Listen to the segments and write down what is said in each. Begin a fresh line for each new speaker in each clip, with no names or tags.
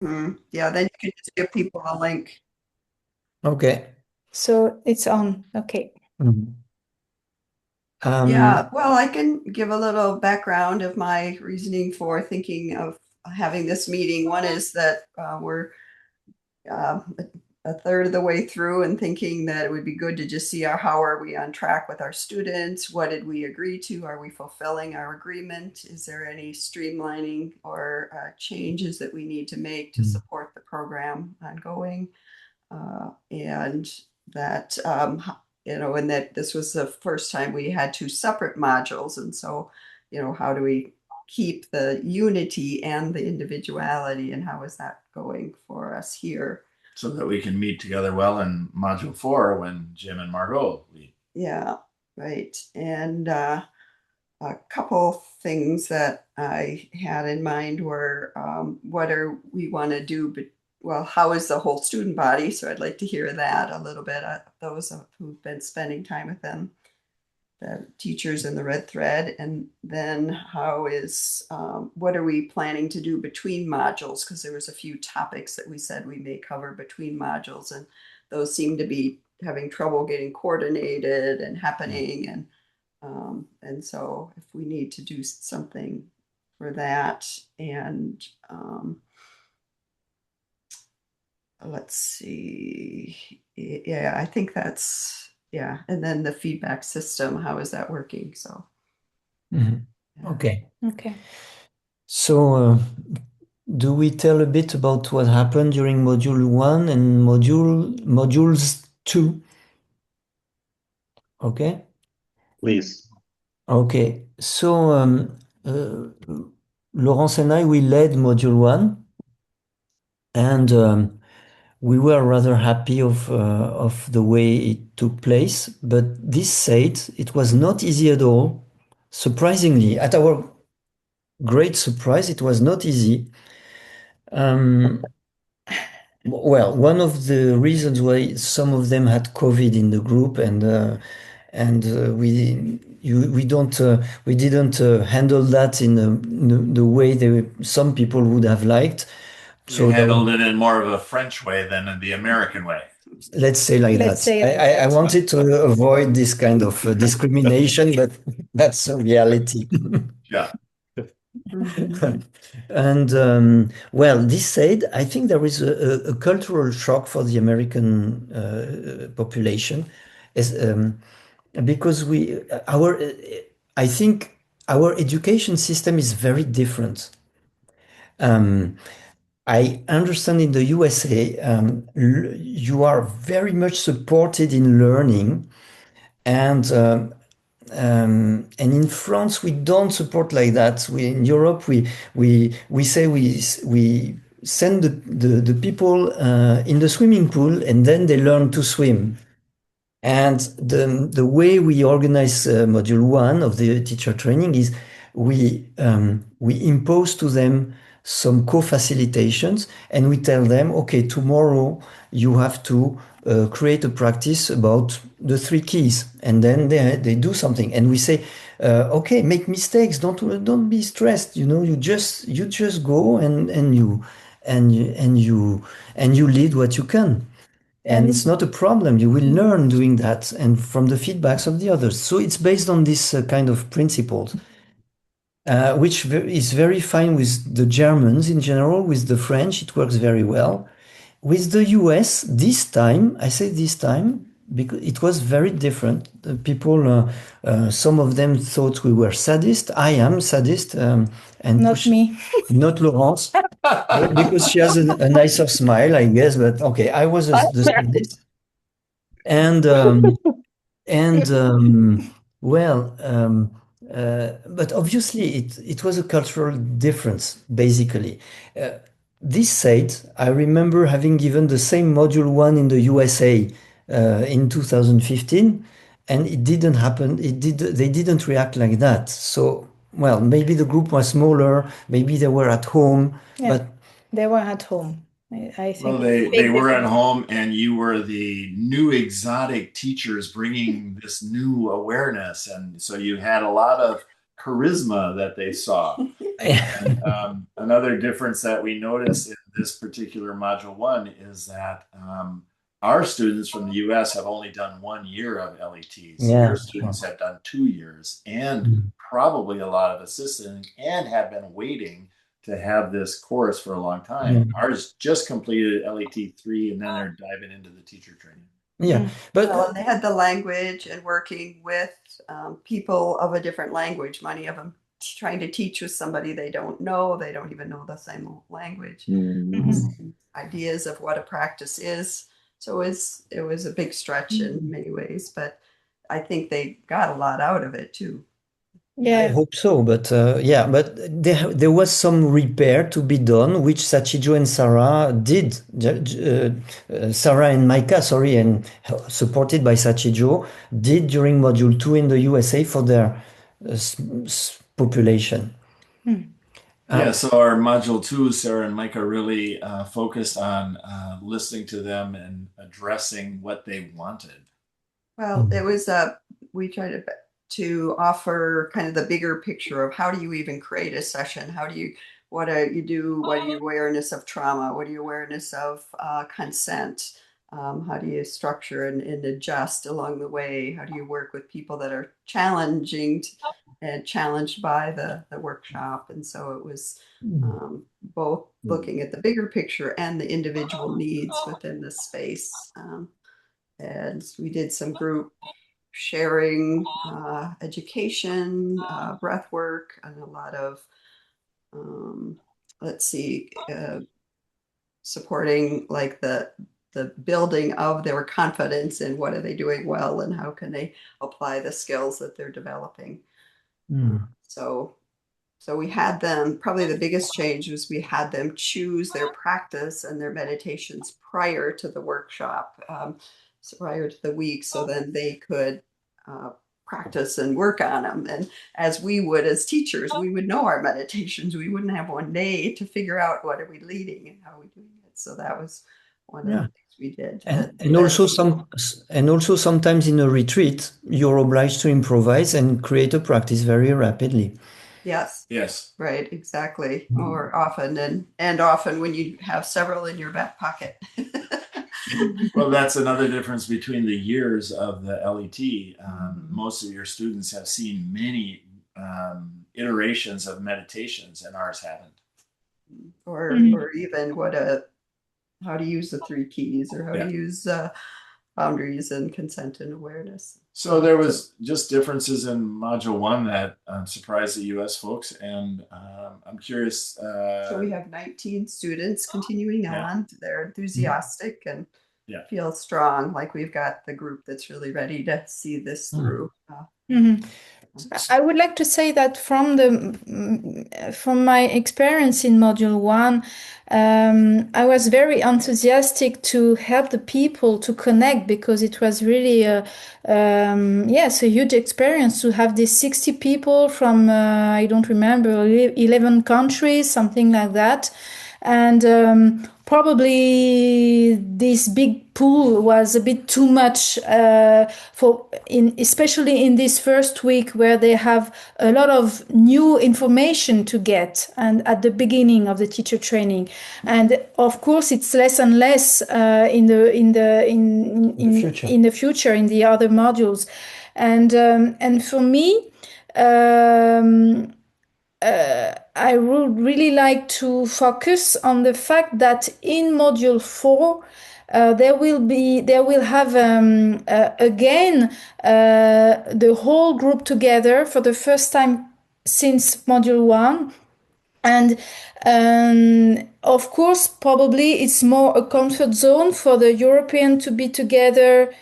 Yeah, then you can just give people a link.
Okay.
So it's on. Okay.
Mhm.
Yeah, well, I can give a little background of my reasoning for thinking of having this meeting. One is that we're uh, a third of the way through and thinking that it would be good to just see how are we on track with our students? What did we agree to? Are we fulfilling our agreement? Is there any streamlining or changes that we need to make to
Mhm.
support the program ongoing? And that and that this was the first time we had two separate modules, and so how do we keep the unity and the individuality, and how is that going for us here?
So that we can meet together well in module 4 when Jim and Margot lead.
Yeah, right. And a couple things that I had in mind were what are we want to do, but well, how is the whole student body? So I'd like to hear that a little bit. Those who've been spending time with them, the teachers in the red thread, and then how is what are we planning to do between modules? Because there was a few topics that we said we may cover between modules, and those seem to be having trouble getting coordinated and happening, and so if we need to do something for that, and let's see, yeah, I think that's yeah, and then the feedback system, how is that working? So
Mhm.
yeah.
Okay.
Okay.
So, do we tell a bit about what happened during module 1 and modules 2? Okay.
Please.
Okay. So, uh, Laurence and I, we led module 1, and we were rather happy of the way it took place. But this said, it was not easy at all. Surprisingly, at our great surprise, it was not easy. Um, well, one of the reasons why some of them had COVID in the group, and we didn't handle that in the way some people would have liked.
We
So there
handled it in more of a French way than in the American way.
let's say like
Let's
that.
say like
I
that.
wanted to avoid this kind of discrimination, but that's a reality.
Yeah.
Mhm.
And well, this said, I think there is a cultural shock for the American population, as, because I think our education system is very different. Um, I understand in the USA, you are very much supported in learning, and and in France we don't support like that. In Europe we say we send the people in the swimming pool and then they learn to swim. And the way we organize module 1 of the teacher training is we impose to them some co-facilitations, and we tell them, okay, tomorrow you have to create a practice about the three keys, and then they do something, and we say, okay, make mistakes, don't be stressed, you just go and you lead what you can. And it's not a problem. You will learn doing that and from the feedbacks of the others. So it's based on this kind of principles, which is very fine with the Germans in general. With the French, it works very well. With the US, this time, I say this time, because it was very different. The people, some of them thought we were sadist. I am sadist, and
Not me.
not Laurence, because she has a nicer smile, I guess. But okay, I was the sadist. And and well, but obviously it was a cultural difference, basically. This said, I remember having given the same module 1 in the USA in 2015, and it didn't happen. They didn't react like that. So, well, maybe the group was smaller, maybe they were at home,
Yeah,
but
they were at home. I
Well,
think it's a
they
big
were at
difference.
home, and you were the new exotic teachers bringing this new awareness, and so you had a lot of charisma that they saw. And another difference that we noticed in this particular module 1 is that our students from the US have only done 1 year of LETs.
Yeah.
Your students have done 2 years and probably a lot of assisting and have been waiting to have this course for a long time. Ours just completed LET 3 and then they're diving into the teacher training.
Yeah, but
Well, and they had the language and working with people of a different language, many of them trying to teach with somebody they don't know, they don't even know the same language, ideas of what a practice is. So it was a big stretch in many ways, but I think they got a lot out of it too.
I
Yeah.
hope so, but yeah, but there was some repair to be done, which Sachijo and Sarah did. Sarah and Micah, sorry, and supported by Sachijo, did during Module 2 in the USA for their population.
Yeah, so our module 2, Sarah and Micah really focused on listening to them and addressing what they wanted.
Well, it was we tried to offer kind of the bigger picture of how do you even create a session? How do you, what do you do? What are your awareness of trauma? What are your awareness of consent? How do you structure and adjust along the way? How do you work with people that are challenging and challenged by the workshop? And so it was both looking at the bigger picture and the individual needs within the space. And we did some group sharing, education, breath work, and a lot of, let's see, supporting like the building of their confidence in what are they doing well and how can they apply the skills that they're developing. So we had them, probably the biggest change was we had them choose their practice and their meditations prior to the workshop, so prior to the week, so then they could practice and work on them. And as we would, as teachers, we would know our meditations. We wouldn't have one day to figure out what are we leading and how are we doing it. So that was one of the things we did.
And also sometimes in a retreat, you're obliged to improvise and create a practice very rapidly.
Yes. Right. Exactly. More often and often when you have several in your back pocket.
Well, that's another difference between the years of the LET. Most of your students have seen many iterations of meditations, and ours haven't.
Or even how to use the 3 keys, or how to use boundaries and consent and awareness.
So there was just differences in module 1 that surprised the US folks, and I'm curious.
So we have 19 students continuing on. They're enthusiastic and feel strong, like we've got the group that's really ready to see this through.
I would like to say that from my experience in Module 1, I was very enthusiastic to help the people to connect, because it was really a huge experience to have these 60 people from I don't remember, 11 countries, something like that. And probably this big pool was a bit too much especially in this first week, where they have a lot of new information to get, and at the beginning of the teacher training. And of course, it's less and less in the future in the other modules. And for me, I would really like to focus on the fact that in Module 4, they will have again the whole group together for the first time since Module 1. And of course, probably it's more a comfort zone for the European to be together,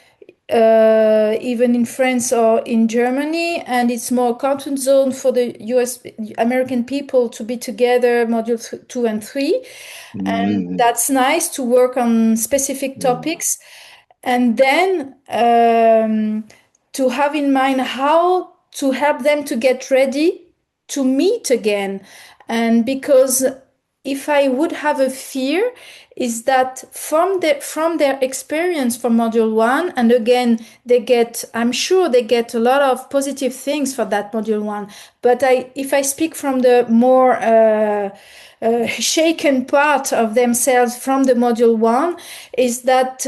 even in France or in Germany, and it's more comfort zone for the American people to be together, module 2 and 3. And that's nice to work on specific topics. And then to have in mind how to help them to get ready to meet again. And because if I would have a fear, is that from their experience for module 1, and again I'm sure they get a lot of positive things for that module 1, but if I speak from the more shaken part of themselves from the module 1, is that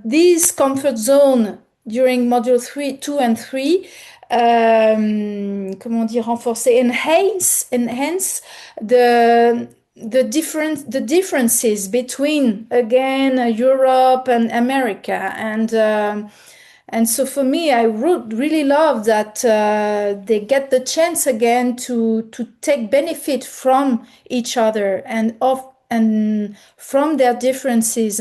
this comfort zone during module 3, 2 and 3, comment dire, renforcer, enhance the differences between, again, Europe and America. And so for me, I would really love that they get the chance again to take benefit from each other and from their differences.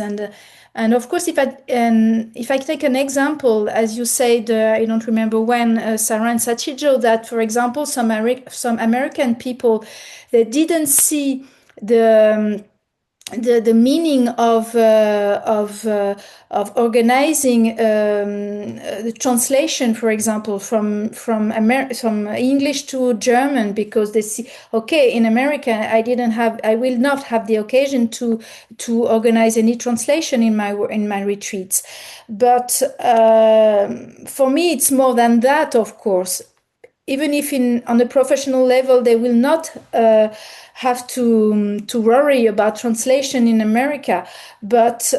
And of course, if I take an example, as you said, I don't remember when, Sarah and Sachijo, that, for example, some American people, they didn't see the meaning of organizing the translation, for example, from English to German, because they see, okay, in America I will not have the occasion to organize any translation in my retreats. But for me, it's more than that, of course. Even if on a professional level they will not have to worry about translation in America, but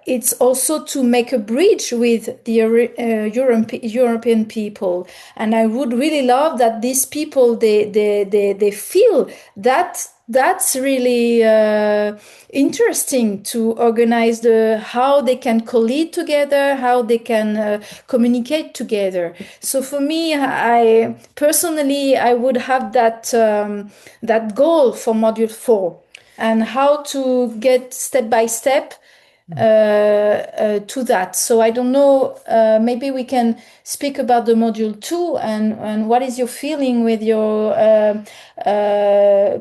it's also to make a bridge with the European people. And I would really love that these people they feel that that's really interesting to organize how they can collide together, how they can communicate together. So for me, I personally would have that goal for module 4, and how to get step by step to that. So I don't know, maybe we can speak about the module 2, and what is your feeling with your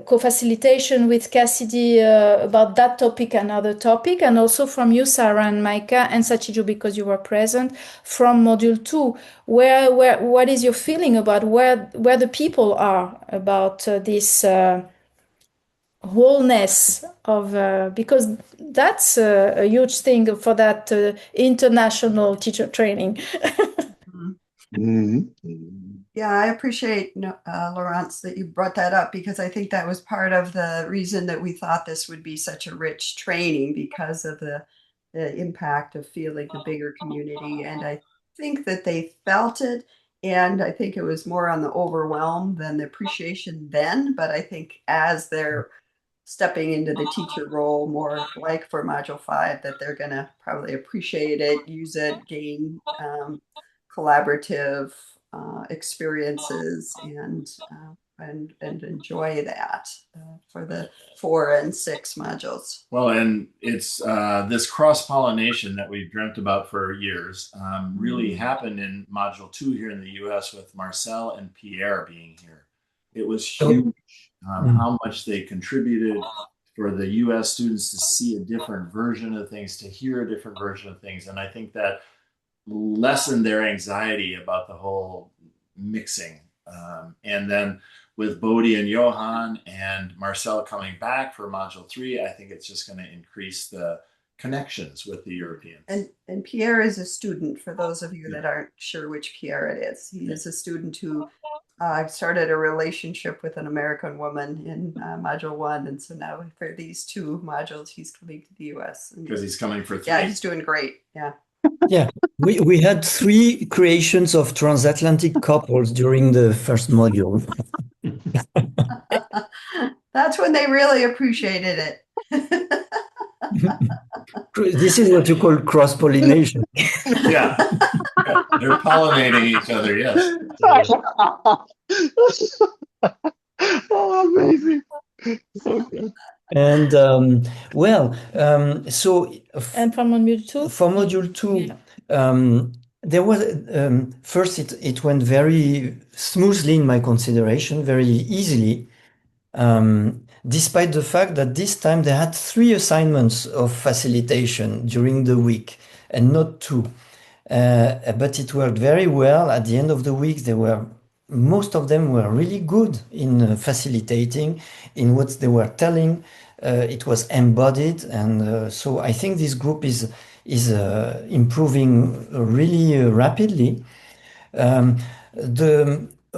co-facilitation with Cassidy about that topic and other topic, and also from you, Sarah and Micah and Sachijo, because you were present, from module 2, what is your feeling about where the people are about this wholeness of because that's a huge thing for that international teacher training.
Yeah, I appreciate Laurence, that you brought that up, because I think that was part of the reason that we thought this would be such a rich training, because of the impact of feeling the bigger community. And I think that they felt it. And I think it was more on the overwhelm than the appreciation then. But I think as they're stepping into the teacher role, more like for Module 5, that they're going to probably appreciate it, use it, gain collaborative experiences, and enjoy that for the 4 and 6 modules.
Well, and it's this cross-pollination that we've dreamt about for years really happened in Module 2 here in the US, with Marcel and Pierre being here. It was huge how much they contributed for the US students to see a different version of things, to hear a different version of things. And I think that lessened their anxiety about the whole mixing. And then with Bodhi and Johan and Marcel coming back for Module 3, I think it's just going to increase the connections with the Europeans.
And Pierre is a student, for those of you that aren't sure which Pierre it is. He is a student who started a relationship with an American woman in Module 1. And so now for these 2 modules, he's coming to the US.
Because he's coming for 3.
Yeah, he's doing great. Yeah.
Yeah, we had 3 creations of transatlantic couples during the first module.
That's when they really appreciated it.
This is what you call cross-pollination.
Yeah. They're pollinating each other, yes.
Oh, amazing. Okay.
And so
And for module 2?
For module 2, there was first it went very smoothly in my consideration, very easily, despite the fact that this time they had 3 assignments of facilitation during the week and not 2. But it worked very well. At the end of the week, most of them were really good in facilitating, in what they were telling. it was embodied, and so I think this group is improving really rapidly. Um,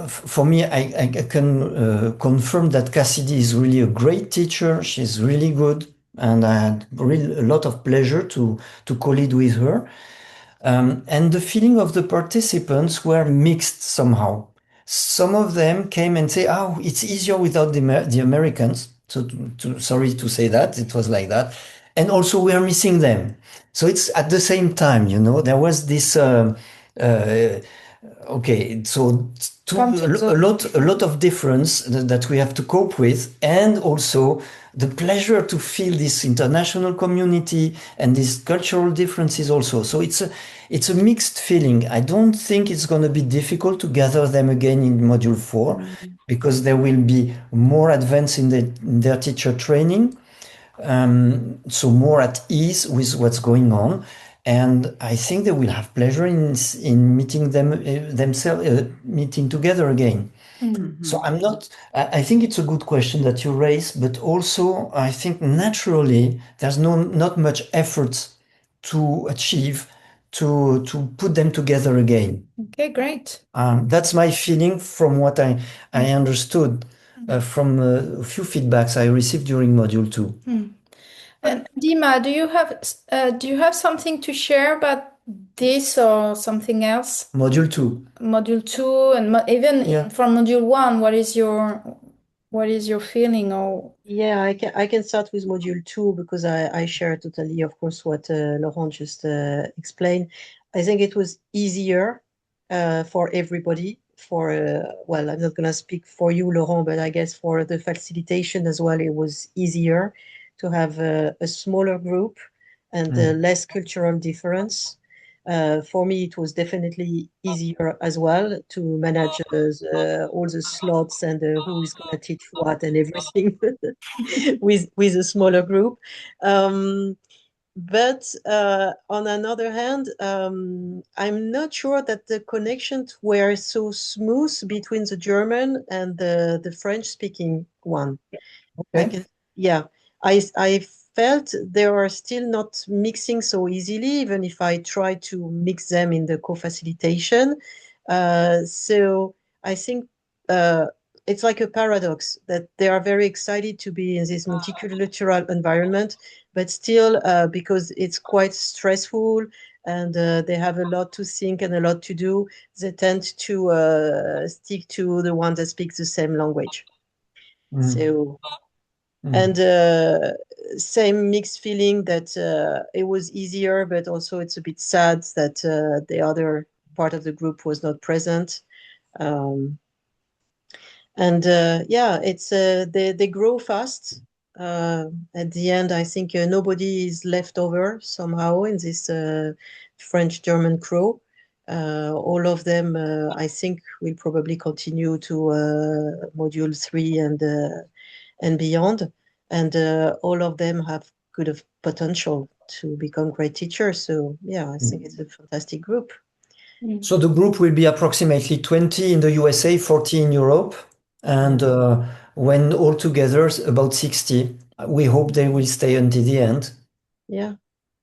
for me, I can confirm that Cassidy is really a great teacher. She's really good, and I had really a lot of pleasure to co-lead with her. And the feeling of the participants were mixed somehow. Some of them came and say, "Oh, it's easier without the Americans." So, sorry to say that, it was like that. And also, we are missing them. So it's at the same time, there was this. Okay, so a lot of difference that we have to cope with, and also the pleasure to feel this international community and these cultural differences also. So it's a mixed feeling. I don't think it's going to be difficult to gather them again in module 4 because there will be more advance in their teacher training. So more at ease with what's going on. And I think they will have pleasure in meeting themselves, meeting together again. So I think it's a good question that you raise, but also I think naturally there's not much effort to achieve to put them together again.
Okay, great.
That's my feeling from what I understood from a few feedbacks I received during module 2.
And Dima, do you have something to share about this or something else?
Module 2.
Module 2 and even
Yeah.
from module 1, what is your feeling? Or
Yeah, I can start with module 2 because I share totally, of course, what Laurent just explained. I think it was easier for everybody. Well, I'm not going to speak for you, Laurent, but I guess for the facilitation as well, it was easier to have a smaller group and less cultural difference. For me, it was definitely easier as well to manage all the slots and who is going to teach what and everything with a smaller group. But on another hand, I'm not sure that the connections were so smooth between the German and the French-speaking one.
Okay.
I felt they are still not mixing so easily, even if I try to mix them in the co-facilitation. So I think it's like a paradox that they are very excited to be in this multicultural environment, but still, because it's quite stressful and they have a lot to think and a lot to do, they tend to stick to the one that speaks the same language. So. And same mixed feeling that it was easier, but also it's a bit sad that the other part of the group was not present. It's they grow fast. At the end, I think nobody is left over somehow in this French-German crew. All of them, I think, will probably continue to module 3 and beyond. And all of them have good of potential to become great teachers. So yeah, I think it's a fantastic group.
So the group will be approximately 20 in the USA, 40 in Europe, and when all together, about 60. We hope they will stay until the end.
Yeah.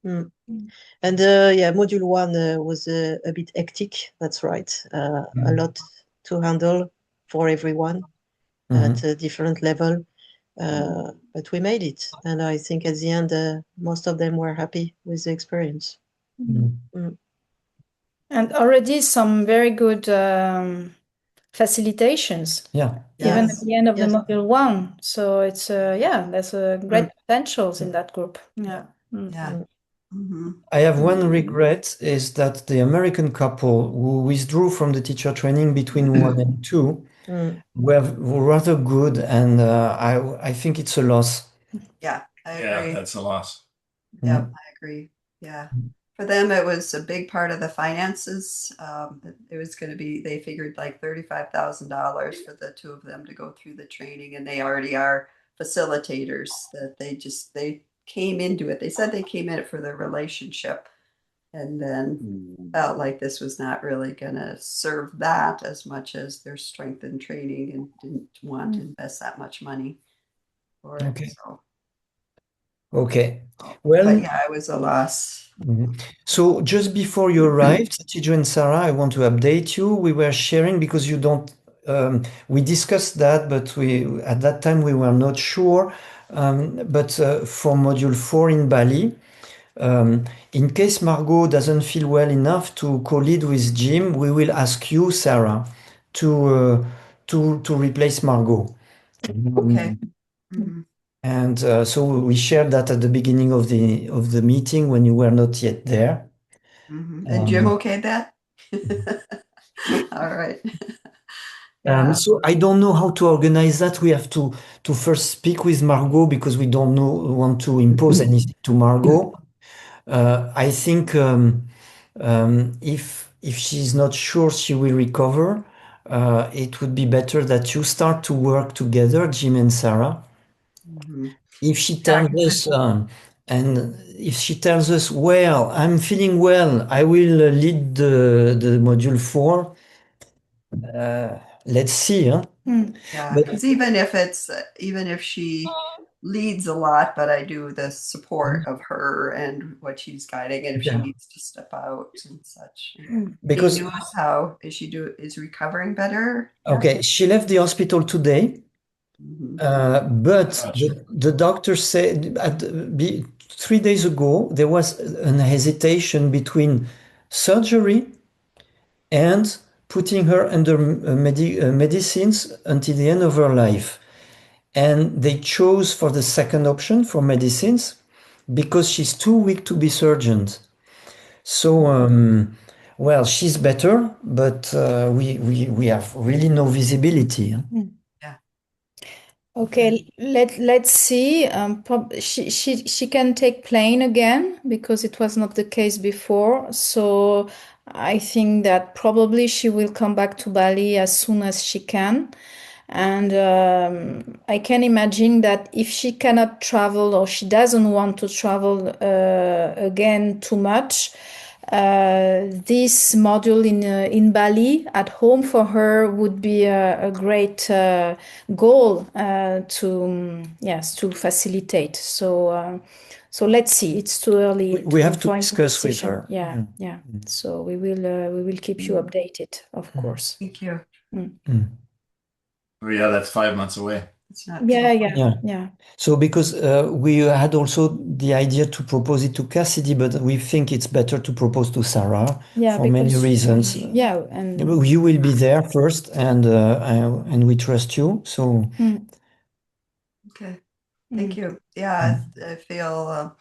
And module 1 was a bit hectic. That's right. A lot to handle for everyone at a different level. But we made it. And I think at the end, most of them were happy with the experience.
And already some very good facilitations.
Yeah.
Even at the end of the
Yes.
module 1. So it's there's a great potentials in that group. Yeah.
Yeah.
I have one regret is that the American couple who withdrew from the teacher training between 1 and 2 were rather good, and I think it's a loss.
Yeah, I agree.
Yeah, that's a loss.
Yep, I agree. Yeah. For them, it was a big part of the finances. It was going to be, they figured like $35,000 for the two of them to go through the training, and they already are facilitators that they came into it. They said they came in it for their relationship and then felt like this was not really going to serve that as much as their strength in training and didn't want to invest that much money for it.
Okay.
So
Okay.
But
Well,
yeah, it was a loss.
so just before you arrived, Tijo and Sarah, I want to update you. We were sharing because you don't, we discussed that, but at that time we were not sure. But for module 4 in Bali, in case Margot doesn't feel well enough to co-lead with Jim, we will ask you, Sarah, to replace Margot.
Okay. Mhm.
And so we shared that at the beginning of the meeting when you were not yet there.
And Jim
Um,
okayed that? All right. Yeah.
So I don't know how to organize that. We have to first speak with Margot because we don't want to impose anything to Margot. I think if she's not sure she will recover, it would be better that you start to work together, Jim and Sarah.
Mhm.
If she
Yeah,
tells us, and if she tells us, well, I'm feeling well, I will lead the module 4. Let's see, huh?
yeah,
But
because even if she leads a lot, but I do the support of her and what she's guiding, and if she
yeah,
needs to step out and such. Any
because
news how is recovering better? Yeah.
okay, she left the hospital today,
Mhm.
but
Gotcha.
the doctor said 3 days ago there was an hesitation between surgery and putting her under medicines until the end of her life. And they chose for the second option for medicines because she's too weak to be surgeoned. So, well, she's better, but we have really no visibility. Huh?
Yeah.
Okay, let's see. She can take plane again because it was not the case before. So I think that probably she will come back to Bali as soon as she can. And I can imagine that if she cannot travel or she doesn't want to travel again too much, this module in Bali at home for her would be a great goal to facilitate. So let's see. It's too early
We have to
for any
discuss with
decision.
her.
Yeah, yeah. So we will keep you updated, of course.
Thank you.
Oh yeah, that's 5 months away.
It's not
Yeah,
so
yeah, yeah.
So because we had also the idea to propose it to Cassidy, but we think it's better to propose to Sarah
Yeah,
for many
because
reasons.
yeah, and
You will be there first, and we trust you. So
okay. Thank you. Yeah, I feel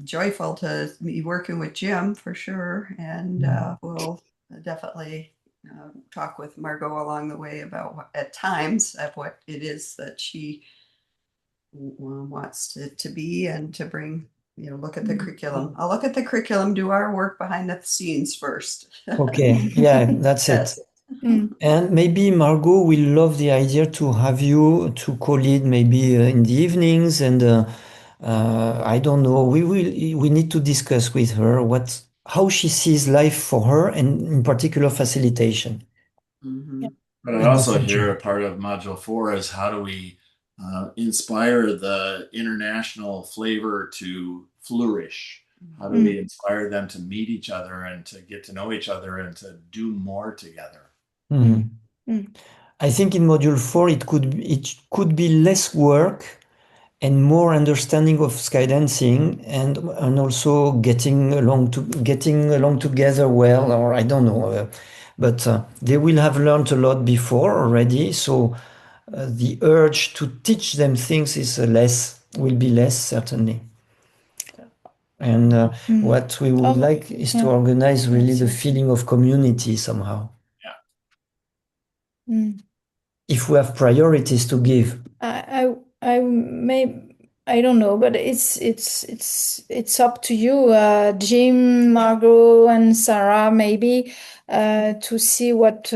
joyful to be working with Jim for sure, and we'll definitely talk with Margot along the way about at times of what it is that she wants to be and to bring. Look at the curriculum. I'll look at the curriculum, do our work behind the scenes first.
okay, yeah, that's it.
Yes.
And maybe Margot will love the idea to have you to co-lead maybe in the evenings, and I don't know. We need to discuss with her how she sees life for her, and in particular facilitation
Mhm.
But I
in the
also
future.
hear a part of Module 4 is how do we inspire the international flavor to flourish? How do we inspire them to meet each other and to get to know each other and to do more together?
I think in module 4 it could be less work and more understanding of skydancing, and also getting along together well, or I don't know, but they will have learned a lot before already, so the urge to teach them things will be less, certainly. And what we would like is to organize really the feeling of community somehow. If we have priorities to give.
I may I don't know, but it's up to you, Jim, Margot, and Sarah, maybe to see what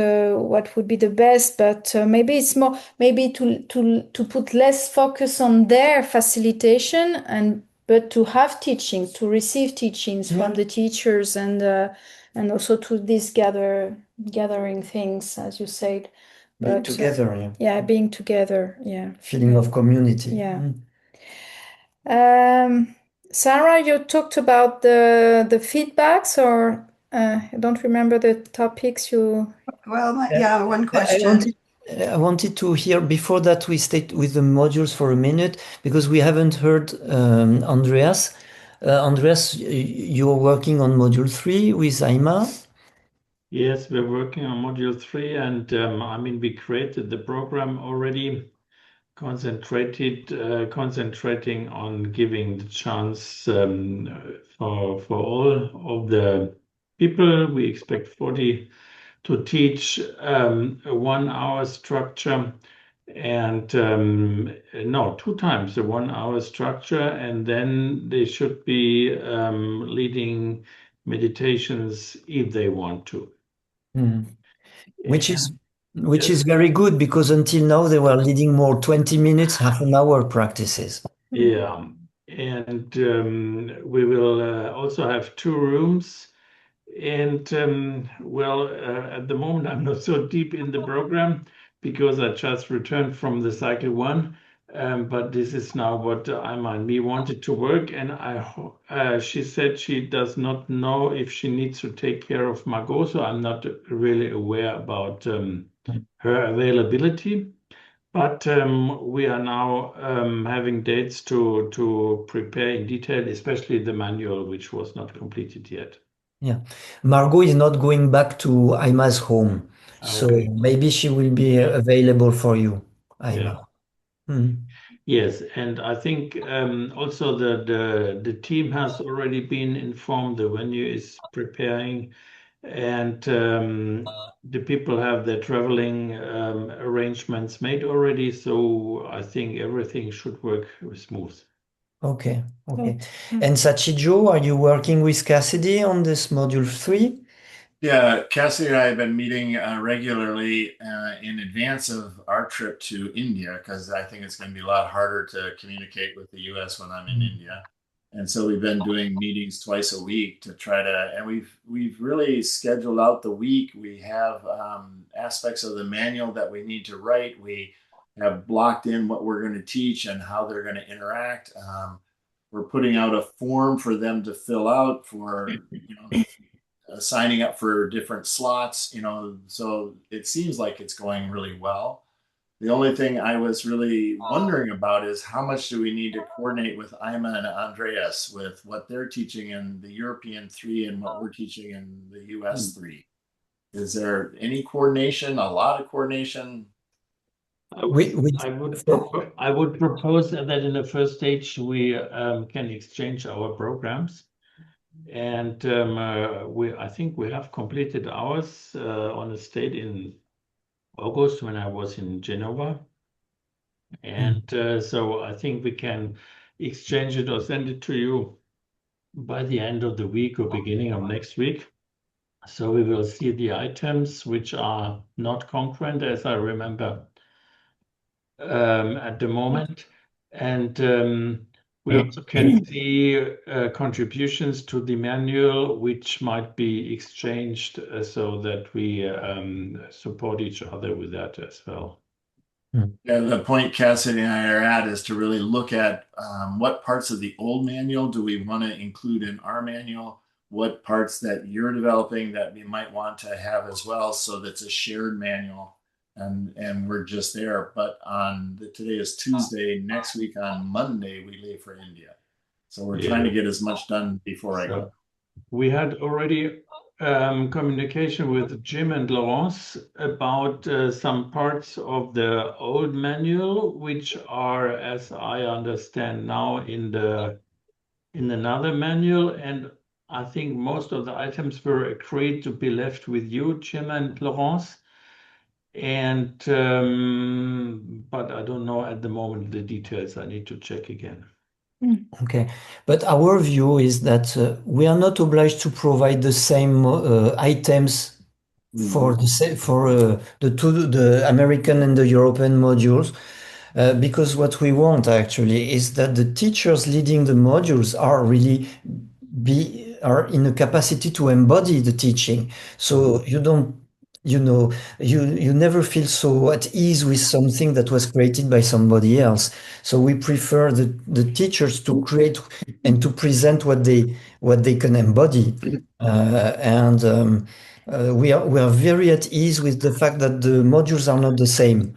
would be the best. But maybe it's more maybe to put less focus on their facilitation but to have teaching, to receive teachings from the teachers and also to this gathering things, as you said.
Being
But
together,
yeah, being together, yeah.
feeling of community.
Yeah. Sarah, you talked about the feedbacks, or I don't remember the topics you.
Well, yeah, one
I
question.
wanted to hear before that we stayed with the modules for a minute because we haven't heard Andreas. Andreas, you're working on module 3 with Aima.
Yes, we're working on module 3, and I mean, we created the program already, concentrating on giving the chance for all of the people. We expect 40 to teach a 1 hour structure, and no, 2 times the 1 hour structure, and then they should be leading meditations if they want to.
Mm. Which
And
is which is very good because until now they were leading more 20 minutes, half an hour practices.
yeah, and we will also have 2 rooms. And well, at the moment, I'm not so deep in the program because I just returned from the cycle 1. But this is now what Alma and me wanted to work. And she said she does not know if she needs to take care of Margot. So I'm not really aware about her availability. But we are now having dates to prepare in detail, especially the manual, which was not completed yet.
Yeah. Margot is not going back to Aima's home, so
Okay.
maybe she will be
Yeah.
available for you,
Yeah.
Aima. Mm.
Yes, and I think also the team has already been informed. The venue is preparing, and the people have their traveling arrangements made already. So I think everything should work smooth.
Okay, okay.
Mm.
And Sachijo, are you working with Cassidy on this module 3?
Yeah, Cassie and I have been meeting regularly in advance of our trip to India because I think it's going to be a lot harder to communicate with the US when I'm in India. And so we've been doing meetings twice a week to try to, and we've really scheduled out the week. We have aspects of the manual that we need to write. We have blocked in what we're going to teach and how they're going to interact. We're putting out a form for them to fill out for, signing up for different slots, so it seems like it's going really well. The only thing I was really wondering about is how much do we need to coordinate with Ima and Andreas with what they're teaching in the European 3 and what we're teaching in the US 3? Is there any coordination, a lot of coordination?
I would propose that in the first stage we can exchange our programs, and I think we have completed ours on a state in August when I was in Genova, and so I think we can exchange it or send it to you by the end of the week or beginning of next week. So we will see the items which are not concurrent, as I remember at the moment. And we also can see contributions to the manual, which might be exchanged so that we support each other with that as well.
Yeah, the point Cassidy and I are at is to really look at what parts of the old manual do we want to include in our manual, what parts that you're developing that we might want to have as well, so that's a shared manual, and we're just there. But today is Tuesday, next week on Monday we leave for India, so we're trying to get as much done before I go.
We had already communication with Jim and Laurence about some parts of the old manual, which are, as I understand now, in another manual. And I think most of the items were agreed to be left with you, Jim and Laurence. And but I don't know at the moment the details. I need to check again.
Okay, but our view is that we are not obliged to provide the same items for the American and the European modules, because what we want actually is that the teachers leading the modules are in a capacity to embody the teaching. So you don't you know, you never feel so at ease with something that was created by somebody else. So we prefer the teachers to create and to present what they can embody. We are very at ease with the fact that the modules are not the same.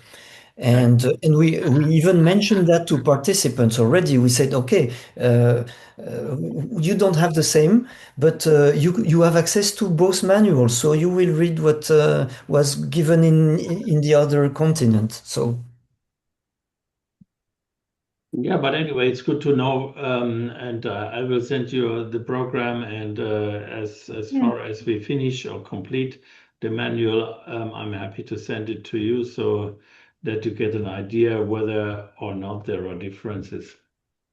And we even mentioned that to participants already. We said, okay, you don't have the same, but you have access to both manuals, so you will read what was given in the other continent. So
Yeah, but anyway, it's good to know, and I will send you the program. And as far as we finish or complete the manual, I'm happy to send it to you so that you get an idea whether or not there are differences.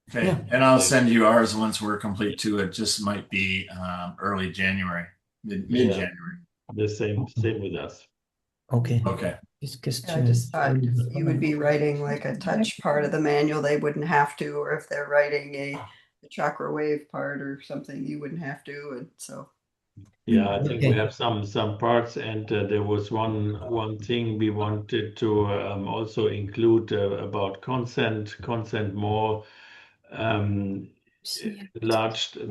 Okay,
Yeah.
and I'll send you ours once we're complete too. It just might be early January, mid-January.
The same with us.
okay.
Okay.
I just thought if you would be writing like a touch part of the manual, they wouldn't have to, or if they're writing a chakra wave part or something, you wouldn't have to, and so.
Yeah, I think we
Okay.
have some parts, and there was one thing we wanted to also include about consent more enlarged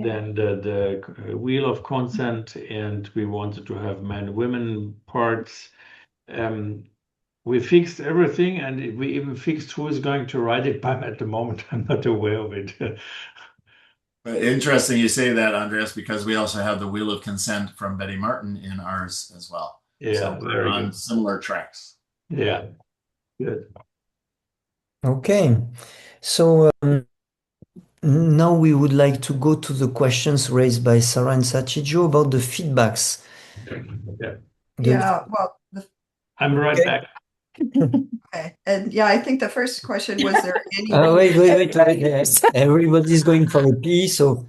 than the wheel of consent, and we wanted to have man-women parts. We fixed everything, and we even fixed who is going to write it, but at the moment I'm not aware of it.
But interesting you say that, Andreas, because we also have the Wheel of Consent from Betty Martin in ours as well.
Yeah,
So we're
very
on
good.
similar tracks.
Yeah, good.
Okay. So now we would like to go to the questions raised by Sarah and Sachijo about the feedbacks.
Okay.
Yeah, well,
I'm right
Okay.
back.
okay, and yeah, I think the first question was there any,
Wait. Everybody's going for a pee, so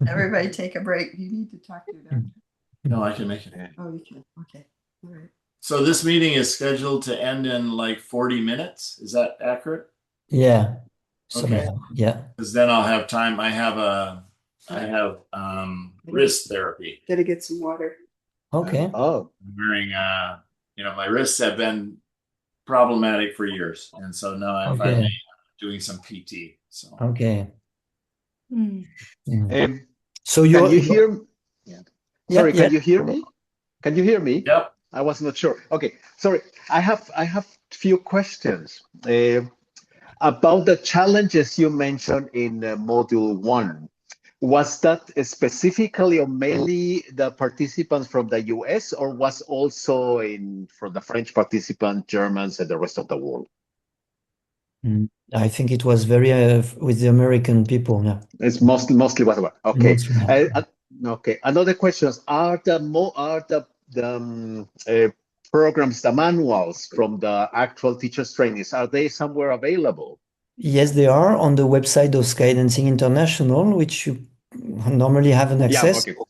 everybody take a break. You need to talk to them.
No, I can make it.
Oh, you can, okay, all right.
So this meeting is scheduled to end in like 40 minutes. Is that accurate?
yeah.
Okay.
Somehow, yeah.
Because then I'll have time. I have wrist therapy.
Gotta get some water.
Okay.
Oh,
I'm wearing my wrists have been problematic for years. And so now I'm
Okay.
finally doing some PT. So
Okay.
Mm.
So
can
you're
you hear?
yeah,
Sorry,
yeah.
can you hear me? Can you hear me?
yep.
I was not sure. Okay, sorry. I have few questions about the challenges you mentioned in module 1. Was that specifically or mainly the participants from the US, or was also from the French participants, Germans, and the rest of the world?
I think it was very with the American people. Yeah.
It's mostly what? Okay.
Mostly.
Okay. Another question: Are the programs, the manuals from the actual teachers trainings, are they somewhere available?
Yes, they are on the website of Skydancing International, which you normally have an access.
Yeah. Okay.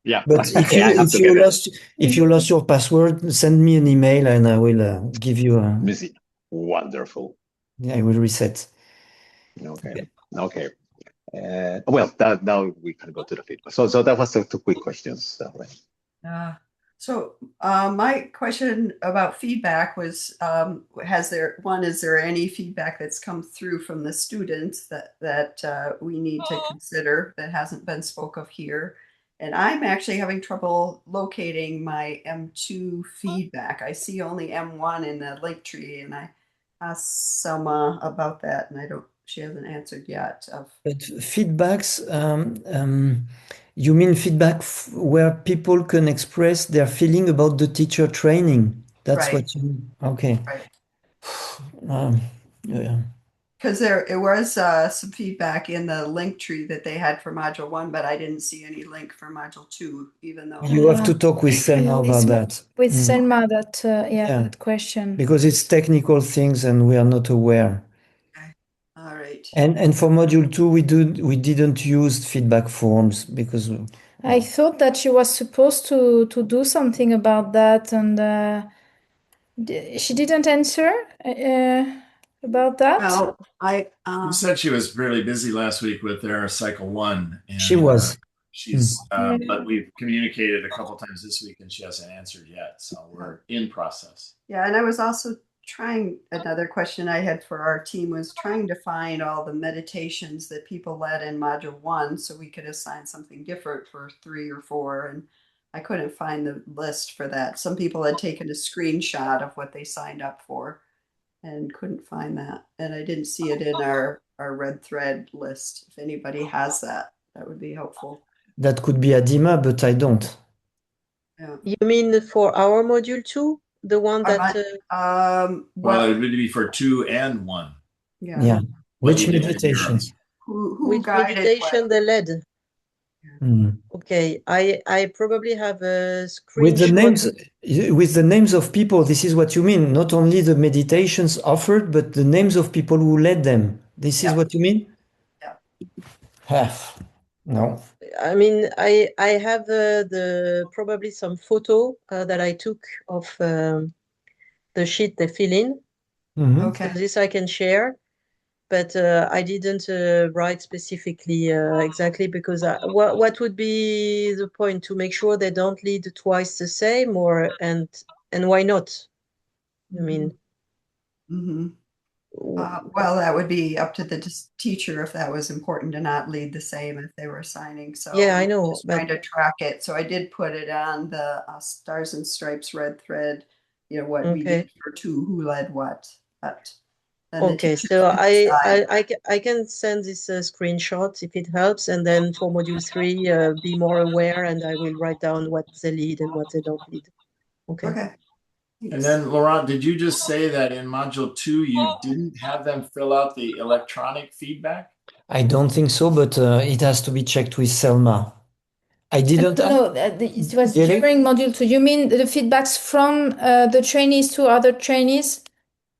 Yeah.
But if
Okay, I have to get it.
if you lost your password, send me an email and I will give you a.
Missy. Wonderful.
Yeah, I will reset.
Okay. Okay. Well, now we can go to the feedback. So that was the two quick questions. Right.
So my question about feedback was, is there any feedback that's come through from the students that we need to consider that hasn't been spoke of here? And I'm actually having trouble locating my M2 feedback. I see only M1 in the link tree, and I asked Selma about that, and she hasn't answered yet.
But feedbacks, you mean feedback where people can express their feeling about the teacher training? That's
Right.
what you mean. Okay.
Right.
Yeah.
Because it was some feedback in the link tree that they had for module 1, but I didn't see any link for module 2, even though
You have to talk with Selma about that.
With Selma, that question.
Because it's technical things and we are not aware.
Okay. All right.
And for module 2, we didn't use feedback forms because
I thought that she was supposed to do something about that, and she didn't answer about that.
Well,
You said she was really busy last week with their cycle 1. And,
she was.
But we've communicated a couple times this week and she hasn't answered yet. So we're in process.
Yeah, and I was also another question I had for our team was trying to find all the meditations that people led in module 1 so we could assign something different for 3 or 4. And I couldn't find the list for that. Some people had taken a screenshot of what they signed up for and couldn't find that. And I didn't see it in our red thread list. If anybody has that, that would be helpful.
That could be Adima, but I don't.
Yeah.
You mean for our module 2? The one that
well, it would be for 2 and 1.
Yeah. Which meditations?
Who
which
guided
meditation
what?
they led?
Mm.
Okay, I probably have a
With
screenshot.
the names of people, this is what you mean. Not only the meditations offered, but the names of people who led them. This is what you mean?
Yeah.
No.
I mean, I have probably some photo that I took of the sheet they fill in.
Mm-hmm.
Okay.
So this I can share, but I didn't write specifically exactly because what would be the point to make sure they don't lead twice the same, and why not? I mean,
Mm-hmm. Well, that would be up to the teacher if that was important to not lead the same if they were assigning. So
yeah, I know,
just trying to track it. So I did put it on the Stars and Stripes red thread, what we did for 2, who led what. But then the
okay,
teachers
so
can decide.
I can send this screenshot if it helps, and then for module 3, be more aware, and I will write down what they lead and what they don't lead. Okay.
Okay.
And then, Laurent, did you just say that in module 2 you didn't have them fill out the electronic feedback?
I don't think so, but it has to be checked with Selma. I didn't.
No, it was during module 2. You mean the feedbacks from the trainees to other trainees?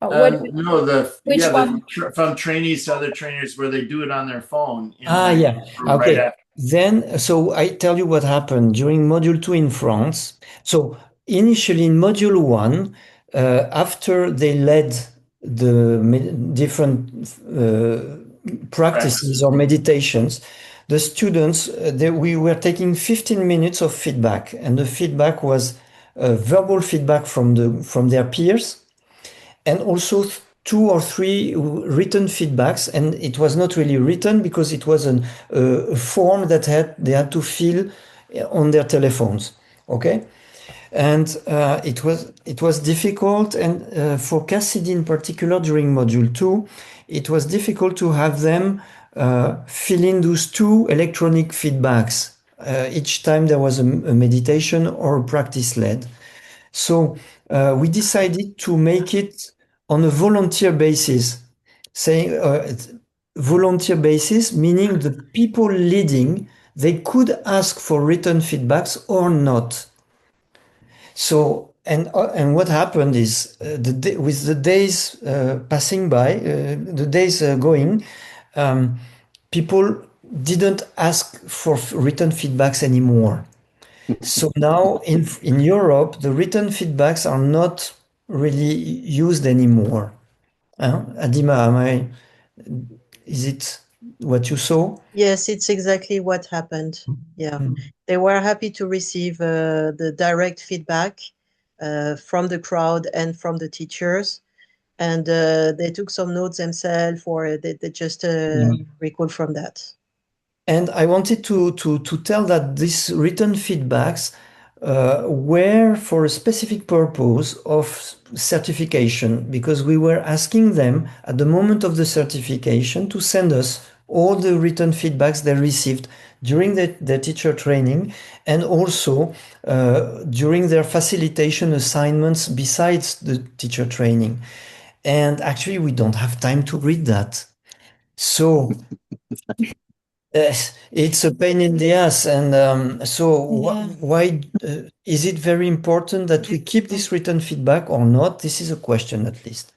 No,
which one?
From trainees to other trainers where they do it on their phone.
Yeah.
Right
Okay.
after.
Then, so I tell you what happened during module 2 in France. So initially in module 1, after they led the different practices or meditations, the students, we were taking 15 minutes of feedback, and the feedback was verbal feedback from their peers, and also 2 or 3 written feedbacks. And it was not really written because it was a form that they had to fill on their telephones. Okay. And it was difficult, and for Cassidy in particular during module 2, it was difficult to have them fill in those 2 electronic feedbacks each time there was a meditation or a practice led. So we decided to make it on a volunteer basis, saying volunteer basis, meaning the people leading, they could ask for written feedbacks or not. So, and what happened is with the days passing by, the days going, people didn't ask for written feedbacks anymore. So now in Europe, the written feedbacks are not really used anymore. Adima, is it what you saw?
Yes, it's exactly what happened. Yeah, they were happy to receive the direct feedback from the crowd and from the teachers, and they took some notes themselves, or they just recalled from that.
And I wanted to tell that these written feedbacks were for a specific purpose of certification, because we were asking them at the moment of the certification to send us all the written feedbacks they received during their teacher training, and also during their facilitation assignments besides the teacher training. And actually, we don't have time to read that. So it's a pain in the ass. And why is it very important that we keep this written feedback or not? This is a question, at least.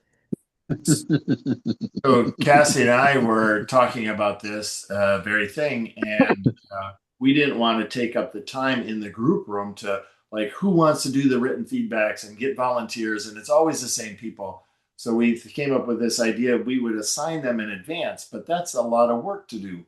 So Cassie and I were talking about this very thing, and we didn't want to take up the time in the group room to who wants to do the written feedbacks and get volunteers, and it's always the same people. So we came up with this idea we would assign them in advance, but that's a lot of work to do.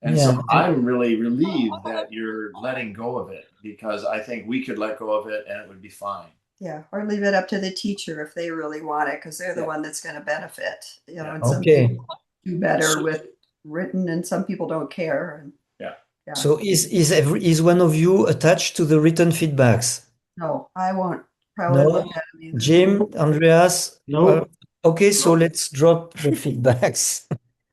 And
Yeah.
so I'm really relieved that you're letting go of it, because I think we could let go of it and it would be fine.
Yeah, or leave it up to the teacher if they really want it, because they're the
Yeah.
one that's going to benefit. You know,
Yeah.
and some
Okay.
people do better with written, and some people don't care. And
Yeah.
yeah,
So is one of you attached to the written feedbacks?
no, I won't probably
No?
look at them either.
Jim, Andreas?
No.
Okay, so let's drop the feedbacks.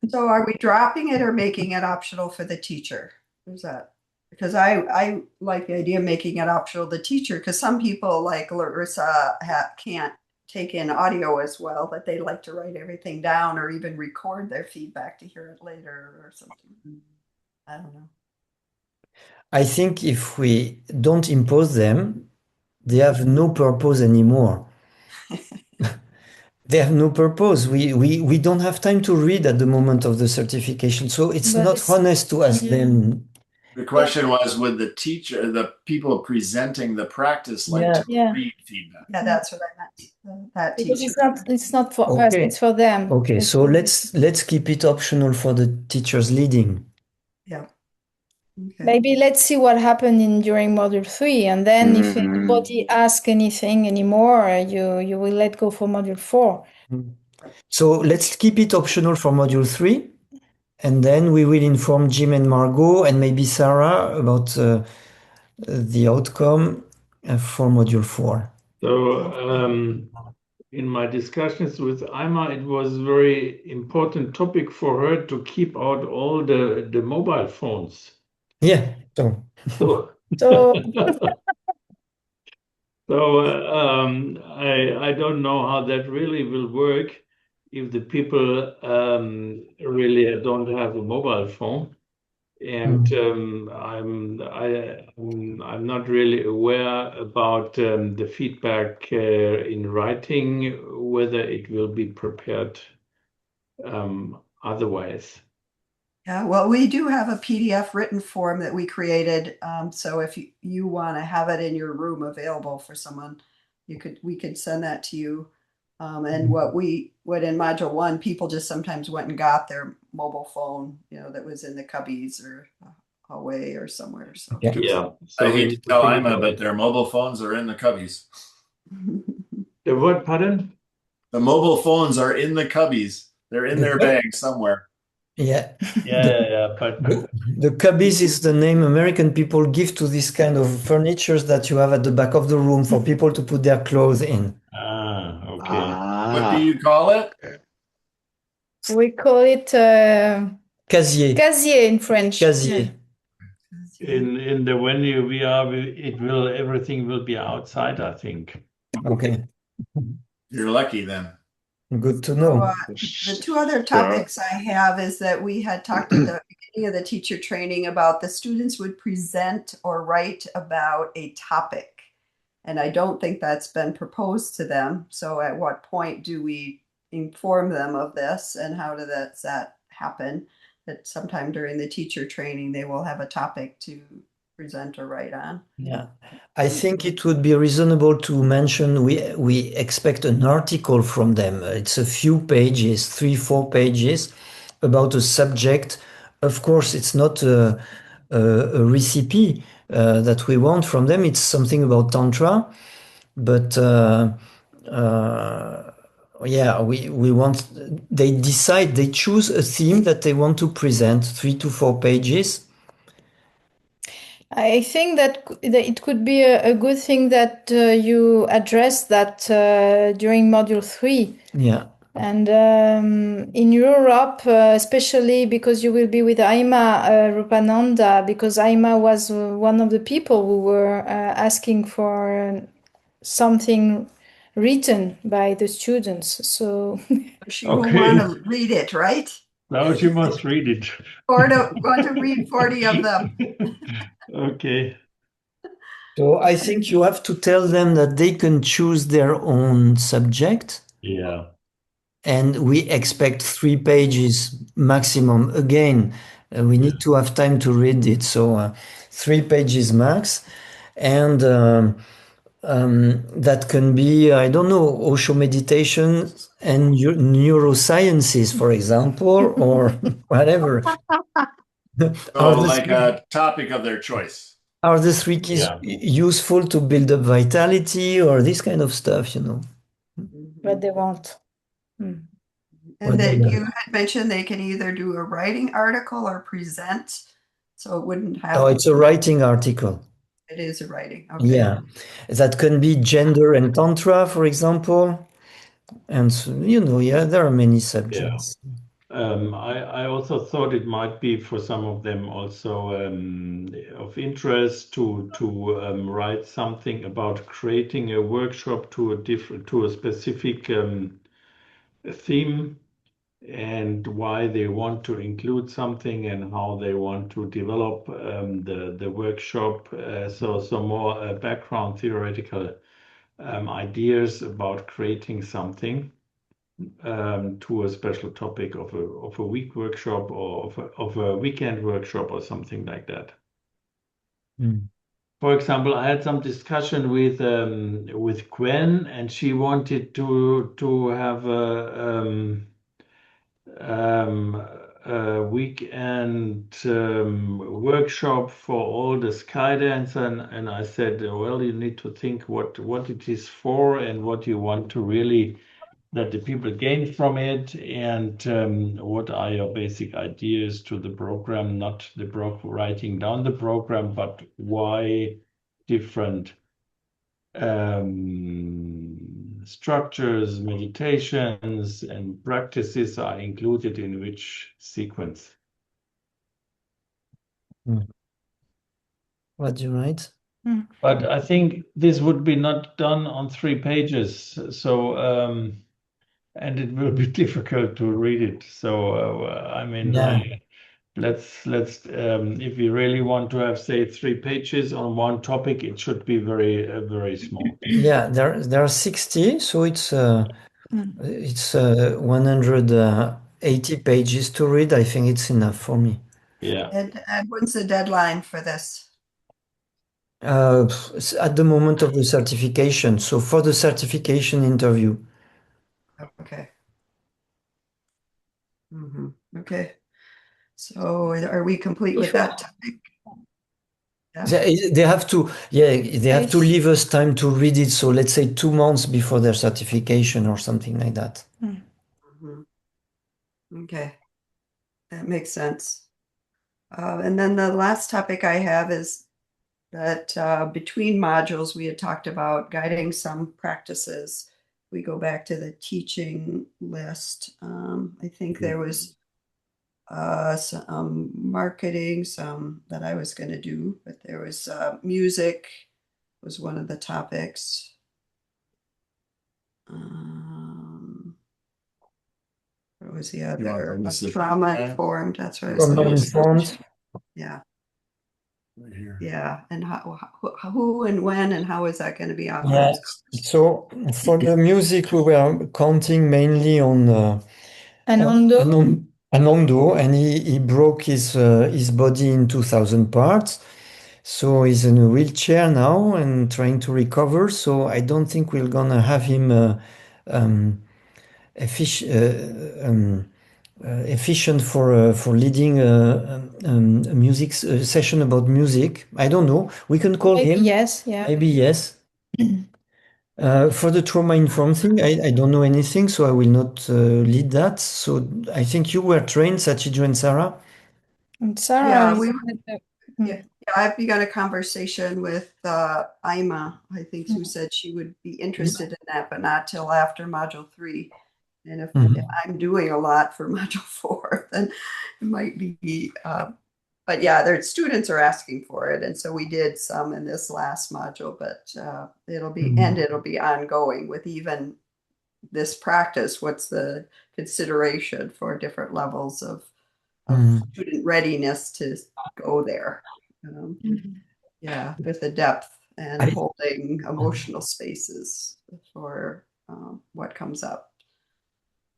So are we dropping it or making it optional for the teacher? Who's that? Because I like the idea of making it optional to the teacher, because some people like Larissa can't take in audio as well, but they like to write everything down or even record their feedback to hear it later or something. I don't know.
I think if we don't impose them, they have no purpose anymore. They have no purpose. We don't have time to read at the moment of the certification. So it's
But
not
it's-
honest to ask them.
The question was, would the teacher, the people presenting the practice, like to
Yeah.
read feedback?
Yeah, that's what I meant. That
Because
teacher.
it's not for us,
Okay.
it's for them.
Okay,
It's
so
for-
let's keep it optional for the teachers leading.
Yeah. Okay.
Maybe let's see what happened during module 3, and then if anybody asks anything anymore, you will let go for module 4.
So let's keep it optional for module 3, and then we will inform Jim and Margot and maybe Sarah about the outcome for module 4.
So in my discussions with Ima, it was very important topic for her to keep out all the mobile phones.
Yeah, so
So
So
I don't know how that really will work if the people really don't have a mobile phone, and I'm not really aware about the feedback in writing, whether it will be prepared otherwise.
Yeah, well, we do have a PDF written form that we created. So if you want to have it in your room available for someone, we could send that to you. And what in module 1, people just sometimes went and got their mobile phone, that was in the cubbies or away or somewhere. So
yeah.
Yeah.
I
So we
hate
need
to tell
think
Ima,
about
but
it.
their mobile phones are in the cubbies.
The what, pardon?
The mobile phones are in the cubbies. They're in their bag somewhere.
Yeah.
Yeah. But
The cubbies is the name American people give to this kind of furniture that you have at the back of the room for people to put their clothes in.
okay.
What do you call it?
we call it
Casier.
casier in French.
Casier.
In the venue we are, everything will be outside, I think.
Okay,
You're lucky then.
good to
So,
know.
the two other topics I have is that we had talked at the beginning of the teacher training about the students would present or write about a topic. And I don't think that's been proposed to them. So at what point do we inform them of this, and how does that happen? That sometime during the teacher training, they will have a topic to present or write on.
Yeah, I think it would be reasonable to mention we expect an article from them. It's a few pages, 3-4 pages, about a subject. Of course, it's not a recipe that we want from them. It's something about Tantra, but yeah, we want, they choose a theme that they want to present, 3 to 4 pages.
I think that it could be a good thing that you address that during module 3.
Yeah.
And in Europe, especially because you will be with Aima Rupananda, because Aima was one of the people who were asking for something written by the students. So
She will
Okay.
want to read it, right?
Now you must read it.
Or to want to read 40 of them.
Okay.
So I think you have to tell them that they can choose their own subject,
Yeah.
and we expect 3 pages maximum. Again, we need to have time to read it, so 3 pages max. And that can be, I don't know, Osho meditation and neurosciences, for example, or whatever.
So
Are the
like
three,
a topic of their choice.
are the three keys
Yeah.
useful to build up vitality or this kind of stuff, you know?
But they won't. Mm.
And
What do
then
you
you had mentioned they can either do a writing article or present, so it wouldn't have
Oh,
to,
it's a writing article.
it is a writing, okay.
Yeah. That can be gender and tantra, for example. And, so, you know, yeah, there are many subjects.
I also thought it might be for some of them also of interest to write something about creating a workshop to a specific theme and why they want to include something and how they want to develop the workshop. So more background theoretical ideas about creating something to a special topic of a week workshop or of a weekend workshop or something like that.
Mm.
For example, I had some discussion with Gwen, and she wanted to have a weekend workshop for all the skydance, and I said, well, you need to think what it is for and what you want to really that the people gain from it, and what are your basic ideas to the program, not the writing down the program, but why different structures, meditations, and practices are included in which sequence.
What do you write?
But I think this would be not done on 3 pages, so and it will be difficult to read it. So I mean,
Yeah.
let's if we really want to have, say, 3 pages on one topic, it should be very small.
Yeah, there are 60, so it's 180 pages to read. I think it's enough for me.
Yeah.
And when's the deadline for this?
At the moment of the certification. So for the certification interview.
Okay. Okay. So are we complete with that topic? Yeah.
They have to, yeah, they have to leave us time to read it. So let's say 2 months before their certification or something like that.
Mhm. Okay, that makes sense. And then the last topic I have is that between modules, we had talked about guiding some practices. We go back to the teaching list. I think there was some marketing, some that I was going to do, but there was music was one of the topics. What was the other? Trauma informed. That's what I was
Trauma
going to
informed.
Yeah.
Right here.
Yeah. And who and when and how is that going to be offered?
Yeah. So for the music, we were counting mainly on Anando, and he broke his body in 2,000 parts. So he's in a wheelchair now and trying to recover. So I don't think we're gonna have him efficient for leading a music session about music. I don't know. We can call
Maybe
him.
yes, yeah.
Maybe yes. For the trauma-informed thing, I don't know anything, so I will not lead that. So I think you were trained, Sachidjo and Sarah.
And Sarah
Yeah,
is
yeah, I've begun a conversation with Ima, I think, who said she would be interested in that, but not till after Module 3. And if I'm doing a lot for Module 4, then it might be, but yeah, their students are asking for it. And so we did some in this last module, but it'll be ongoing with even this practice. What's the consideration for different levels of student readiness to go there? Yeah, with the depth and holding emotional spaces for what comes up.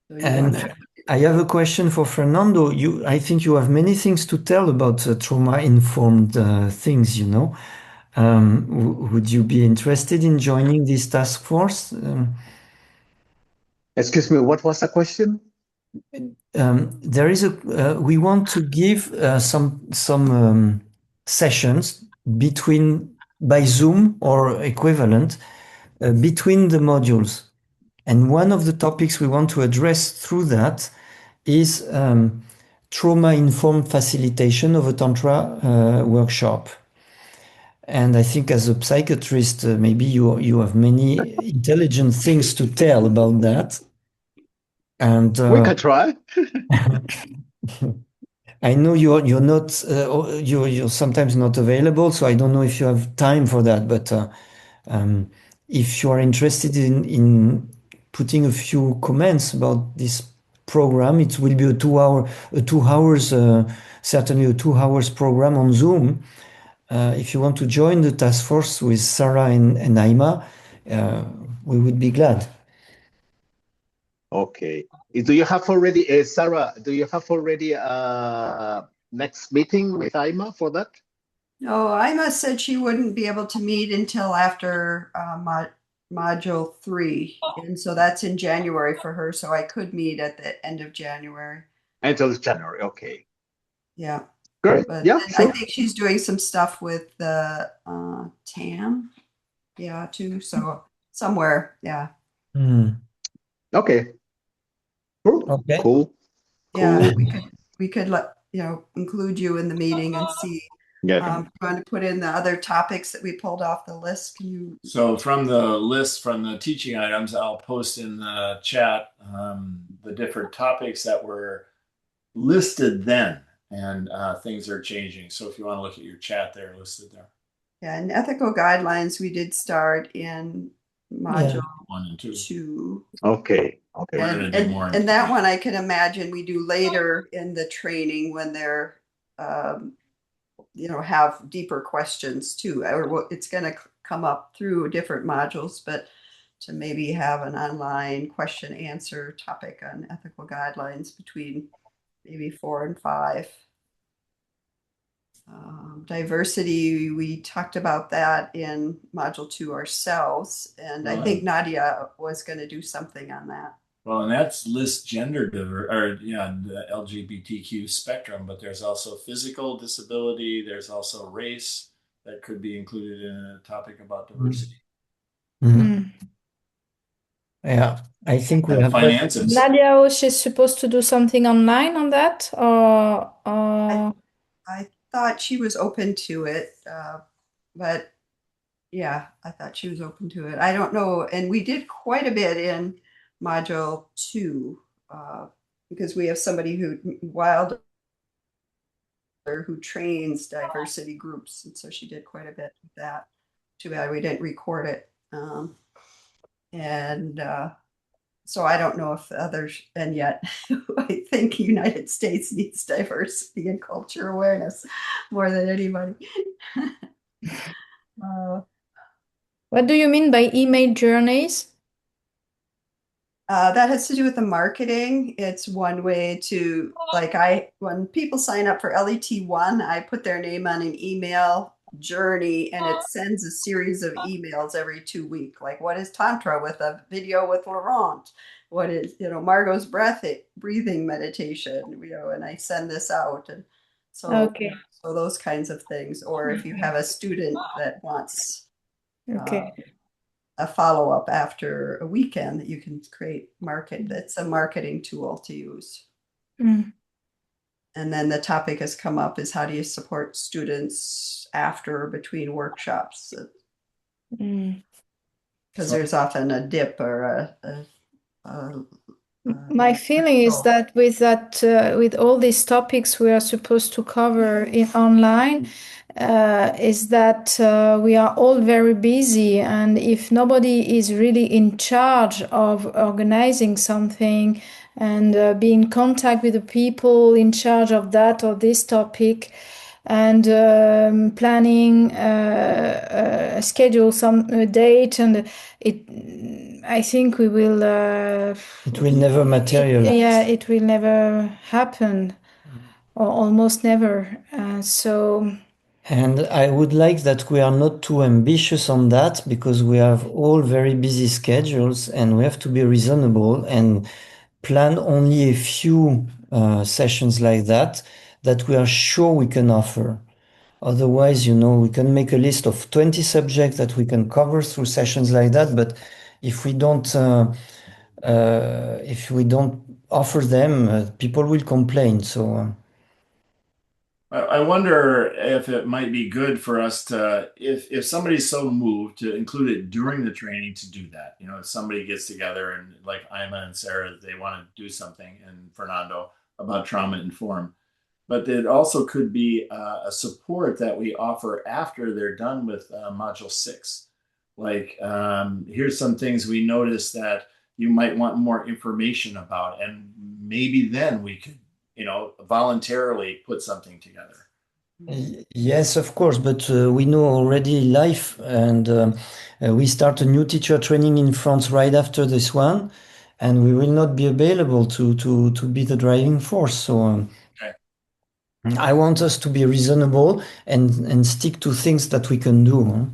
So
And I have a question for Fernando. I think you have many things to tell about trauma-informed things, you know. Would you be interested in joining this task force?
Excuse me, what was the question?
There is we want to give some sessions by Zoom or equivalent between the modules. And one of the topics we want to address through that is trauma-informed facilitation of a Tantra workshop. And I think as a psychiatrist, maybe you have many intelligent things to tell about that. And
we can try.
I know you're not you're sometimes not available, so I don't know if you have time for that. But if you are interested in putting a few comments about this program, it will be a 2 hours, certainly a 2 hours program on Zoom. If you want to join the task force with Sarah and Naima, we would be glad.
Okay. Do you have already, Sarah, do you have already next meeting with Aima for that?
No, Ima said she wouldn't be able to meet until after module 3. And so that's in January for her. So I could meet at the end of January.
Until January, okay.
Yeah.
Great.
But
Yeah, sure.
I think she's doing some stuff with the TAM. Yeah, too. So somewhere, yeah.
Okay. Cool.
Okay.
Cool.
Yeah, we could let include you in the meeting and see.
Yeah.
Trying to put in the other topics that we pulled off the list. Can you?
So from the list, from the teaching items, I'll post in the chat the different topics that were listed then, and things are changing. So if you want to look at your chat, they're listed there.
Yeah, and ethical guidelines we did start in module
1 and
2.
Okay. Okay.
And that one I can imagine we do later in the training when they're have deeper questions too, or it's going to come up through different modules, but to maybe have an online question answer topic on ethical guidelines between maybe 4 and 5. Diversity, we talked about that in module 2 ourselves, and I think Nadia was going to do something on that.
Well, and that's list gender the LGBTQ spectrum, but there's also physical disability. There's also race that could be included in a topic about diversity.
Yeah, I think we have
finances.
Nadia, she's supposed to do something online on that, or
I thought she was open to it, but yeah, I thought she was open to it. I don't know, and we did quite a bit in module 2 because we have somebody who trains diversity groups, and so she did quite a bit with that. Too bad we didn't record it. So I don't know if others, and yet I think United States needs diversity and culture awareness more than anybody.
What do you mean by email journeys?
That has to do with the marketing. It's one way to, when people sign up for LET1, I put their name on an email journey and it sends a series of emails every 2 weeks. Like, what is Tantra with a video with Laurent? What is, Margot's breathing meditation, and I send this out. And so, so those kinds of things. Or if you have a student that wants a follow-up after a weekend, that you can that's a marketing tool to use. And then the topic has come up is how do you support students after or between workshops? Because there's often a dip or
my feeling is that with all these topics we are supposed to cover online, is that we are all very busy, and if nobody is really in charge of organizing something and be in contact with the people in charge of that or this topic, and planning schedule some date, and I think we will.
It will never materialize.
It will never happen, or almost never.
And I would like that we are not too ambitious on that, because we have all very busy schedules and we have to be reasonable. And plan only a few sessions like that we are sure we can offer. Otherwise, we can make a list of 20 subjects that we can cover through sessions like that, but if we don't offer them, people will complain. So
I wonder if it might be good for us to, if somebody's so moved, to include it during the training to do that. If somebody gets together and like Ima and Sarah, they want to do something, and Fernando, about trauma informed. But it also could be a support that we offer after they're done with module 6. Like, here's some things we noticed that you might want more information about, and maybe then we could voluntarily put something together.
Yes, of course, but we know already life, and we start a new teacher training in France right after this one, and we will not be available to be the driving force. So
Okay.
I want us to be reasonable and stick to things that we can do,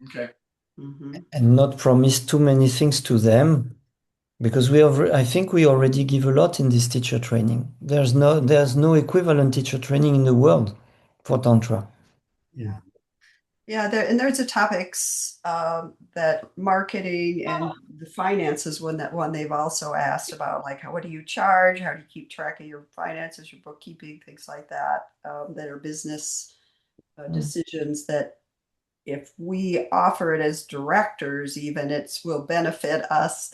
Okay.
and not promise too many things to them. Because I think we already give a lot in this teacher training. There's no equivalent teacher training in the world for Tantra.
Yeah, there's the topics that marketing and the finances one they've also asked about, like what do you charge? How do you keep track of your finances, your bookkeeping, things like that, that are business decisions that if we offer it as directors, even it will benefit us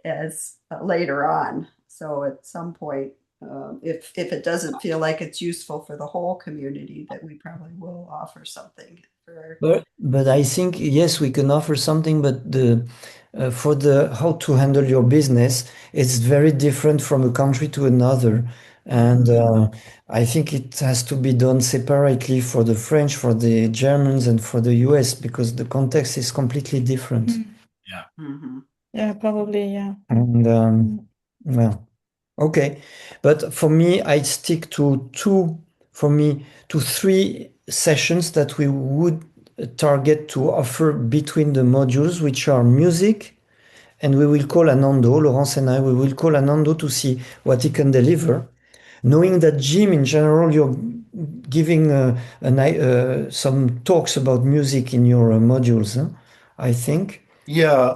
as later on. So at some point, if it doesn't feel like it's useful for the whole community, that we probably will offer something for.
But I think yes, we can offer something, but for the how to handle your business, it's very different from a country to another. And I think it has to be done separately for the French, for the Germans, and for the US, because the context is completely different.
Yeah.
Yeah, probably, yeah.
And well, okay. But for me, I stick to three sessions that we would target to offer between the modules, which are music, and we will call Anando, Laurence and I, we will call Anando to see what he can deliver. Knowing that Jim, in general, you're giving some talks about music in your modules, I think.
Yeah,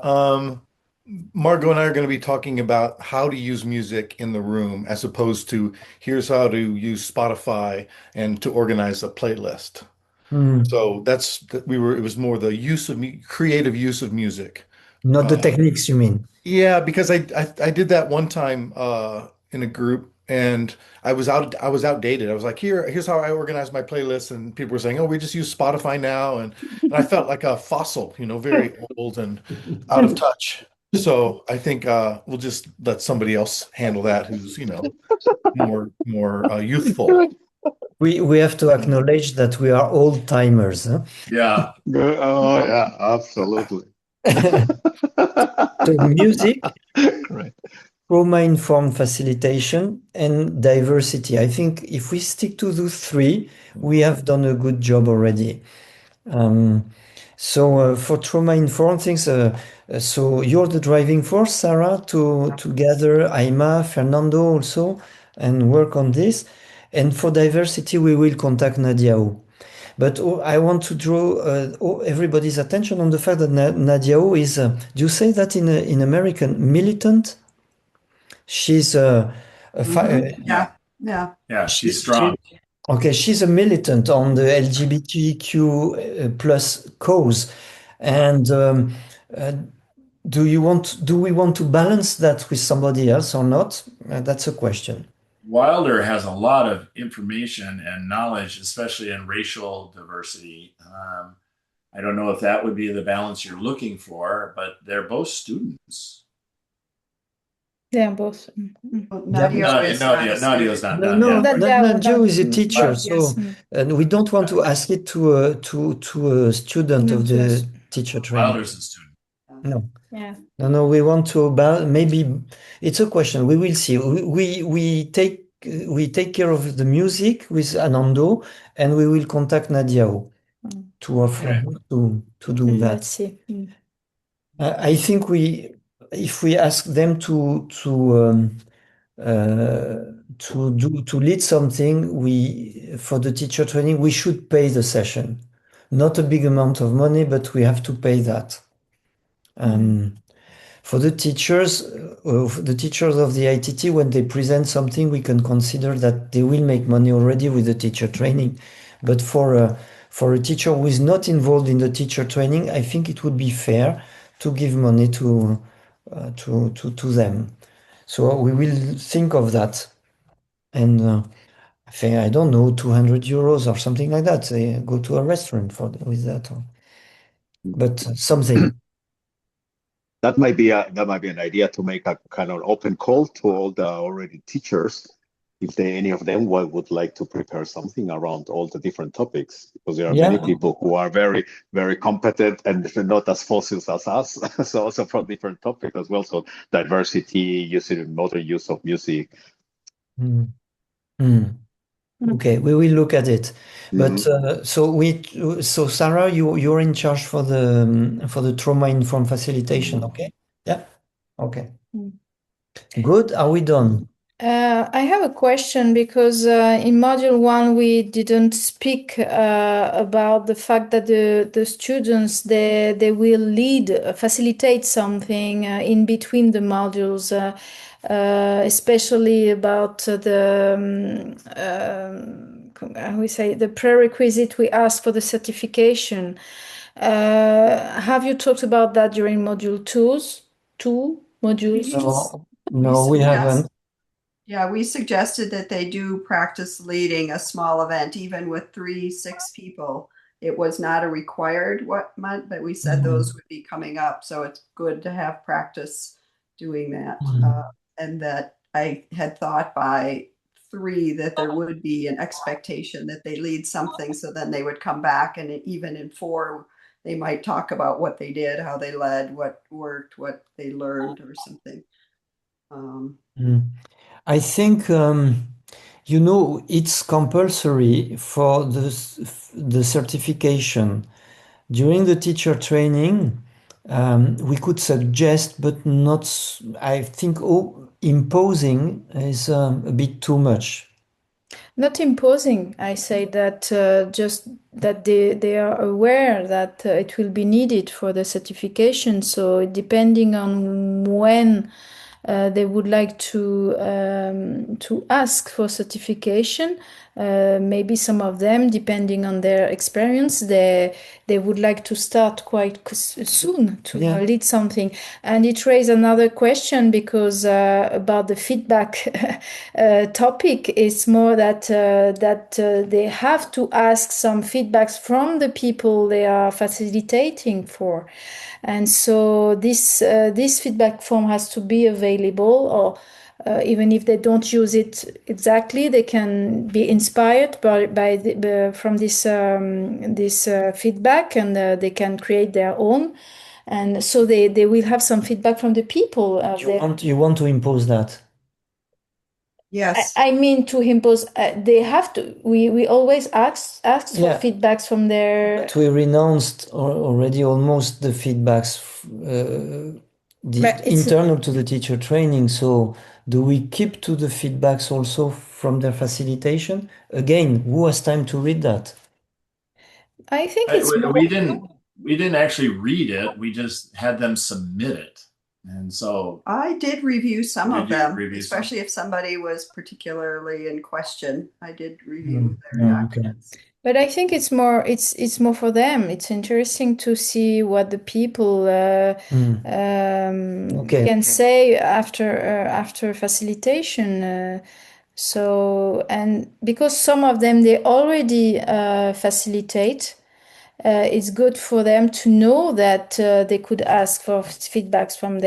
Margot and I are going to be talking about how to use music in the room as opposed to here's how to use Spotify and to organize a playlist. So it was more the creative use of music.
Not the techniques, you mean?
Yeah, because I did that one time in a group and I was outdated. I was like, here's how I organize my playlist, and people were saying, oh, we just use Spotify now, and I felt like a fossil, very old and out of touch. So I think we'll just let somebody else handle that who's more youthful.
We have to acknowledge that we are old timers.
Yeah.
Oh, yeah, absolutely.
So music,
Right.
trauma-informed facilitation, and diversity. I think if we stick to those three, we have done a good job already. So for trauma-informed things, so you're the driving force, Sarah, to gather Aima, Fernando also, and work on this. And for diversity, we will contact Nadiao. But I want to draw everybody's attention on the fact that Nadiao is, do you say that in American, militant? She's
Yeah, she's strong.
Okay, she's a militant on the LGBTQ plus cause. And do we want to balance that with somebody else or not? That's a question.
Wilder has a lot of information and knowledge, especially in racial diversity. I don't know if that would be the balance you're looking for, but they're both students.
Yeah, both.
Nadia's not.
Nadia is a teacher,
Yes.
so and we don't want to ask it to a student of the teacher training.
Wilder's a student.
No.
Yeah.
No, we want to maybe it's a question. We will see. We take care of the music with Anando, and we will contact Nadiao to offer to do that.
Let's see.
I think if we ask them to lead something, for the teacher training, we should pay the session. Not a big amount of money, but we have to pay that. For the teachers of the ITT, when they present something, we can consider that they will make money already with the teacher training. But for a teacher who is not involved in the teacher training, I think it would be fair to give money to them. So we will think of that. And I think, I don't know, 200 euros or something like that. They go to a restaurant with that. But something.
That might be an idea to make a kind of open call to all the already teachers, if any of them would like to prepare something around all the different topics, because there are many people who are very, very competent and not as fossils as us, so also from different topics as well. So diversity, modern use of music.
Okay, we will look at it. But so Sarah, you're in charge for the trauma-informed facilitation, okay? Yeah. Okay. Good. Are we done?
I have a question because in module 1 we didn't speak about the fact that the students they will facilitate something in between the modules, especially about the prerequisite we ask for the certification. Have you talked about that during module 2 modules?
No, we haven't.
Yeah, we suggested that they do practice leading a small event, even with 6 people. It was not a required month, but we said those would be coming up. So it's good to have practice doing that. And that I had thought by 3 that there would be an expectation that they lead something. So then they would come back, and even in 4, they might talk about what they did, how they led, what worked, what they learned or something.
I think, it's compulsory for the certification. During the teacher training, we could suggest, but not, I think, imposing is a bit too much.
Not imposing. I say that just that they are aware that it will be needed for the certification. So depending on when they would like to ask for certification, maybe some of them, depending on their experience, they would like to start quite soon to lead something. And it raised another question because about the feedback topic, it's more that they have to ask some feedbacks from the people they are facilitating for. And so this feedback form has to be available, or even if they don't use it exactly, they can be inspired from this feedback, and they can create their own. And so they will have some feedback from the people.
You want to impose that?
Yes.
I mean, to impose, they have to. We always ask for feedbacks from their.
But we renounced already almost the feedbacks internal to the teacher training. So do we keep to the feedbacks also from their facilitation? Again, who has time to read that?
I think it's
we didn't actually read it. We just had them submit it. And so
I did review some of them, especially if somebody was particularly in question. I did review their documents.
But I think it's more for them. It's interesting to see what the people can say after facilitation. So, and because some of them they already facilitate, it's good for them to know that they could ask for feedbacks from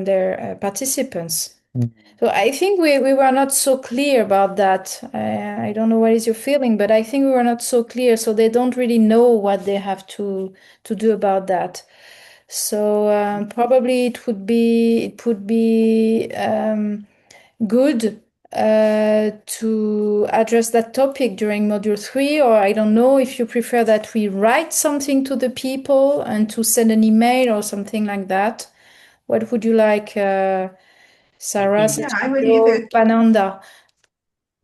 their participants. So I think we were not so clear about that. I don't know what is your feeling, but I think we were not so clear. So they don't really know what they have to do about that. So probably it would be good to address that topic during module 3, or I don't know if you prefer that we write something to the people and to send an email or something like that. What would you like, Sarah,
think-
Yeah, I would
Cecilio, Pananda?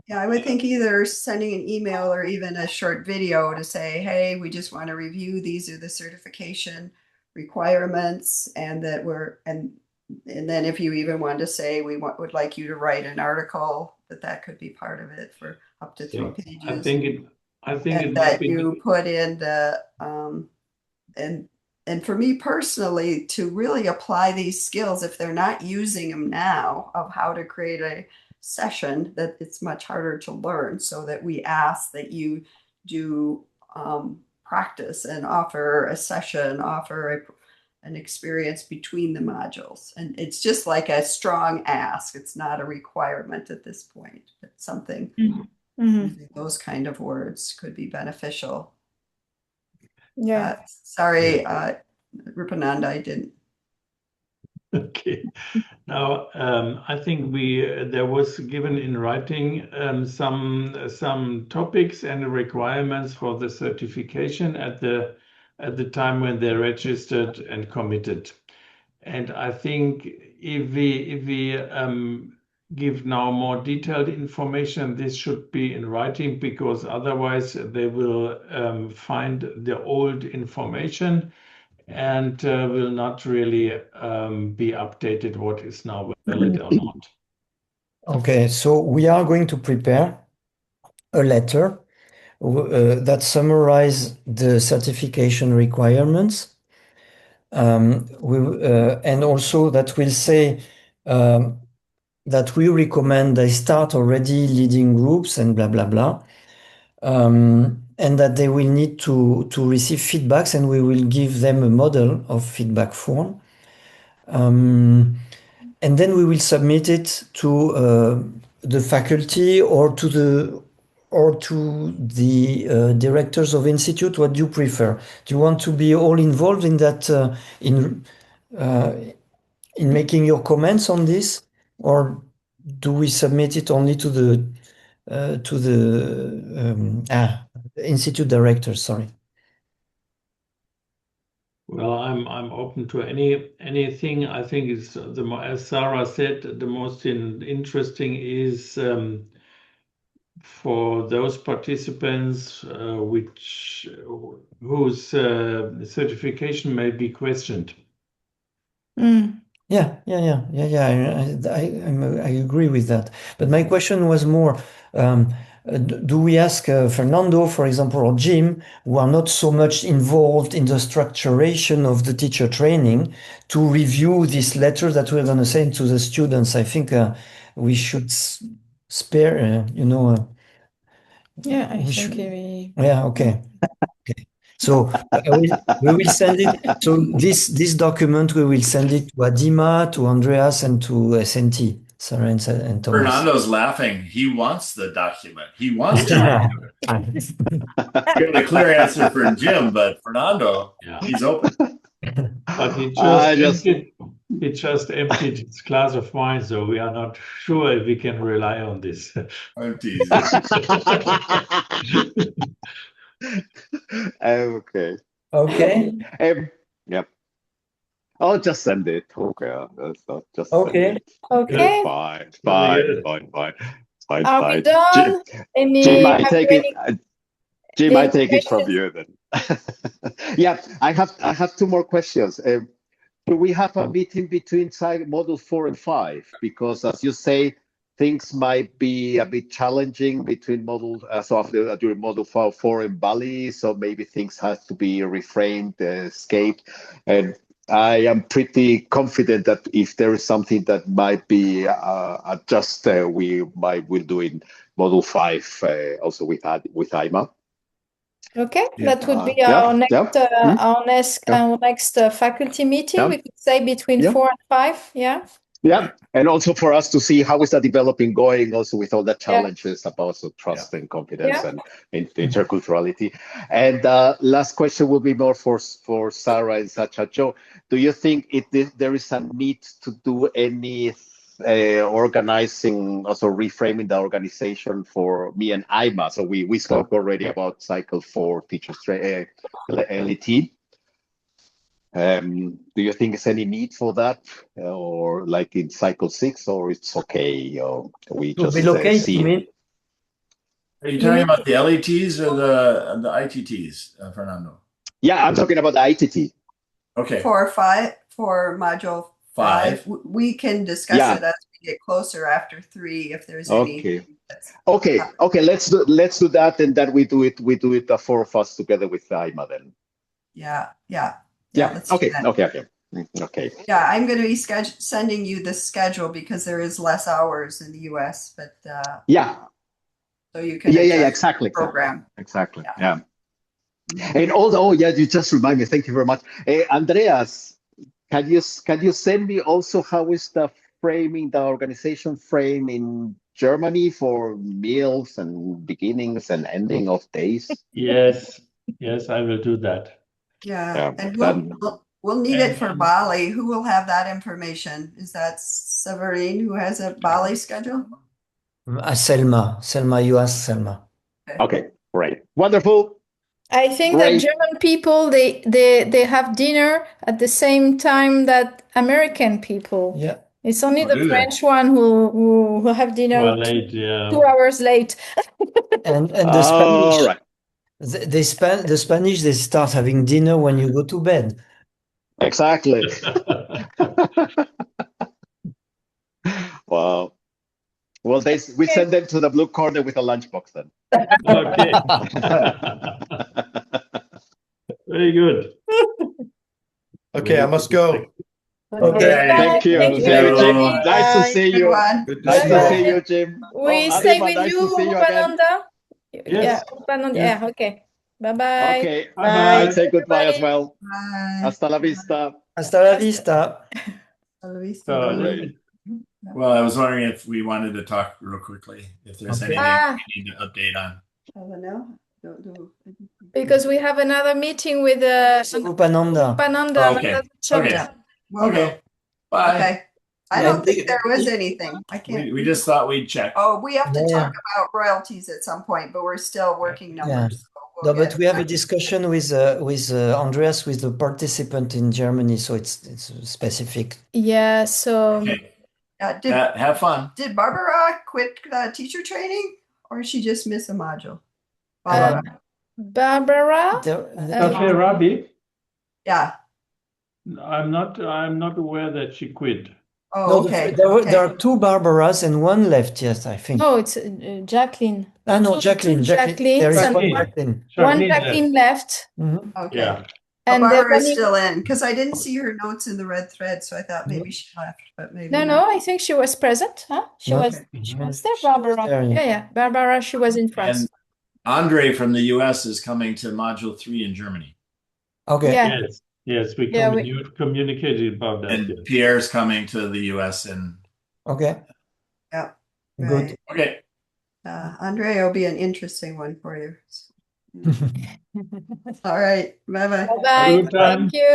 Yeah, I would think either sending an email or even a short video to say, hey, we just want to review, these are the certification requirements, and that and then if you even want to say would like you to write an article, that could be part of it for up to 3 pages.
I think it
And
might
that
be
you put in the and for me personally, to really apply these skills, if they're not using them now, of how to create a session, that it's much harder to learn. So that we ask that you do practice and offer a session, offer an experience between the modules. And it's just like a strong ask. It's not a requirement at this point. It's something, using those kind of words could be beneficial.
Yeah.
Sorry, Rupananda, I didn't.
Okay. Now, I think there was given in writing some topics and requirements for the certification at the time when they're registered and committed. And I think if we give now more detailed information, this should be in writing, because otherwise they will find the old information and will not really be updated what is now valid or not.
Okay, so we are going to prepare a letter that summarize the certification requirements. And also that will say that we recommend they start already leading groups and blah, blah, blah. And that they will need to receive feedbacks, and we will give them a model of feedback form. And then we will submit it to the faculty or to the directors of institute. What do you prefer? Do you want to be all involved in that, in making your comments on this, or do we submit it only to the institute directors? Sorry.
Well, I'm open to anything. I think it's as Sarah said, the most interesting is for those participants whose certification may be questioned.
Yeah. I agree with that. But my question was more, do we ask Fernando, for example, or Jim, who are not so much involved in the structuration of the teacher training, to review this letter that we're going to send to the students? I think we should spare,
Yeah, I
we
think
should. Yeah, okay. So we will send it. So this document, we will send it to Adima, to Andreas, and to SNT, Sarah and Thomas.
Fernando's laughing. He wants the document. He wants to review it. Give a clear answer for Jim, but Fernando, he's open.
But he just emptied his glass of wine, so we are not sure if we can rely on this.
I'm teasing.
Okay.
Okay.
Yep. I'll just send it. Okay. Just
Okay.
send it.
Okay.
Fine.
Are we done?
Jim, I take it from you then. Yeah, I have two more questions. Do we have a meeting between module 4 and 5? Because as you say, things might be a bit challenging between during module 4 in Bali, so maybe things have to be reframed, escaped, and I am pretty confident that if there is something that might be adjusted, we'll do in module 5 also with IMA.
Okay, that would be our next faculty meeting. We could say between 4 and 5. Yeah.
Yeah, and also for us to see how is that developing going, also with all the challenges about trust and confidence and interculturality. And last question will be more for Sarah and Sacha. Joe, do you think there is a need to do any organizing, also reframing the organization for me and IMA? So we spoke already about cycle 4 teachers LET. Do you think there's any need for that, or like in cycle 6, or it's okay, or we
To
just
relocate,
see
you
it?
mean?
Are you
You
talking
mean
about the LETs or the ITTs, Fernando?
Yeah, I'm talking about the ITT.
Okay,
For module 5, we can discuss
Yeah.
it as we get closer after 3 if there's any.
Okay. Okay. Let's do that, and then we do it. The 4 of us together with Ima then.
Yeah. Let's
Okay.
do that.
Okay.
Yeah, I'm going to be sending you the schedule because there is less hours in the US, but
Yeah.
so you can
Yeah.
adjust
Exactly.
the program.
Exactly.
Yeah.
Yeah. And also, you just remind me. Thank you very much. Andreas, can you send me also how is the framing, the organization frame in Germany for meals and beginnings and ending of days?
Yes, I will do that.
Yeah, and
then-
we'll need it for Bali. Who will have that information? Is that Severine who has a Bali schedule?
Selma, you ask Selma.
Okay, great. Wonderful.
I think
Great.
that German people they have dinner at the same time that American people.
Yeah.
It's only
Oh,
the
do they?
French one who have dinner
Well, late, yeah.
2 hours late.
And the
All
Spanish,
right.
the Spanish, they start having dinner when you go to bed.
Exactly. Wow. Well, we send them to the blue corner with a lunchbox then.
Okay. Very good.
Okay, I must go.
Okay.
Thank you.
Thank you,
Thank you.
everybody.
Nice to see
Good
you.
one.
Good to
Nice
see
to
you.
see you, Jim.
We
Oh,
stay
Adima,
with
nice
you,
to see you again.
Upananda.
Yes.
Yeah, Upananda.
Yes.
Yeah, okay. Bye-bye.
Okay.
Bye-bye.
I say goodbye as
everybody.
well.
Bye.
Hasta la vista.
Hasta la vista.
Hasta la vista.
So,
Great.
well, I was wondering if we wanted to talk real quickly, if there's
Okay.
anything we need to update on.
I don't know. Don't.
Because we have another meeting with
Upananda.
Upananda.
Okay.
another chapter.
Okay.
We'll go.
Okay. Bye.
Okay. I don't think there was anything. I can't.
We just thought we'd check.
Oh, we have to
Yeah.
talk about royalties at some point, but we're still working numbers.
Yeah.
So
No,
we'll
but
get
we have a
back.
discussion with Andreas, with the participant in Germany, so it's specific.
Yeah, so
Okay.
Did
Have fun.
Barbara quit teacher training, or she just miss a module?
uh, Barbara.
Cafe Rabbi,
Yeah.
I'm not aware that she quit.
Oh,
No,
okay.
there are 2 Barbaras and 1 left, yes, I think.
No, it's Jacqueline.
No,
Two
Jacqueline.
Jacquelines
There is
and
one
Jacqueline.
Jacqueline.
one
Jacqueline
Jacqueline left.
Mhm.
Okay.
Yeah.
And
Barbara is
Devani-
still in because I didn't see her notes in the red thread, so I thought maybe she left, but maybe
No,
not.
I think she was present. Huh? She
No.
was there, Barbara.
There, yeah.
Yeah. Barbara, she was in France.
And Andre from the US is coming to module 3 in Germany.
Okay.
Yeah.
Yes, we
Yeah,
communicated about that.
And
Yes.
Pierre's coming to the US and
Okay.
Yeah.
Good.
Right.
okay.
Andre will be an interesting one for you. All right. Bye-bye.
Bye-bye.
Good time.
Thank you.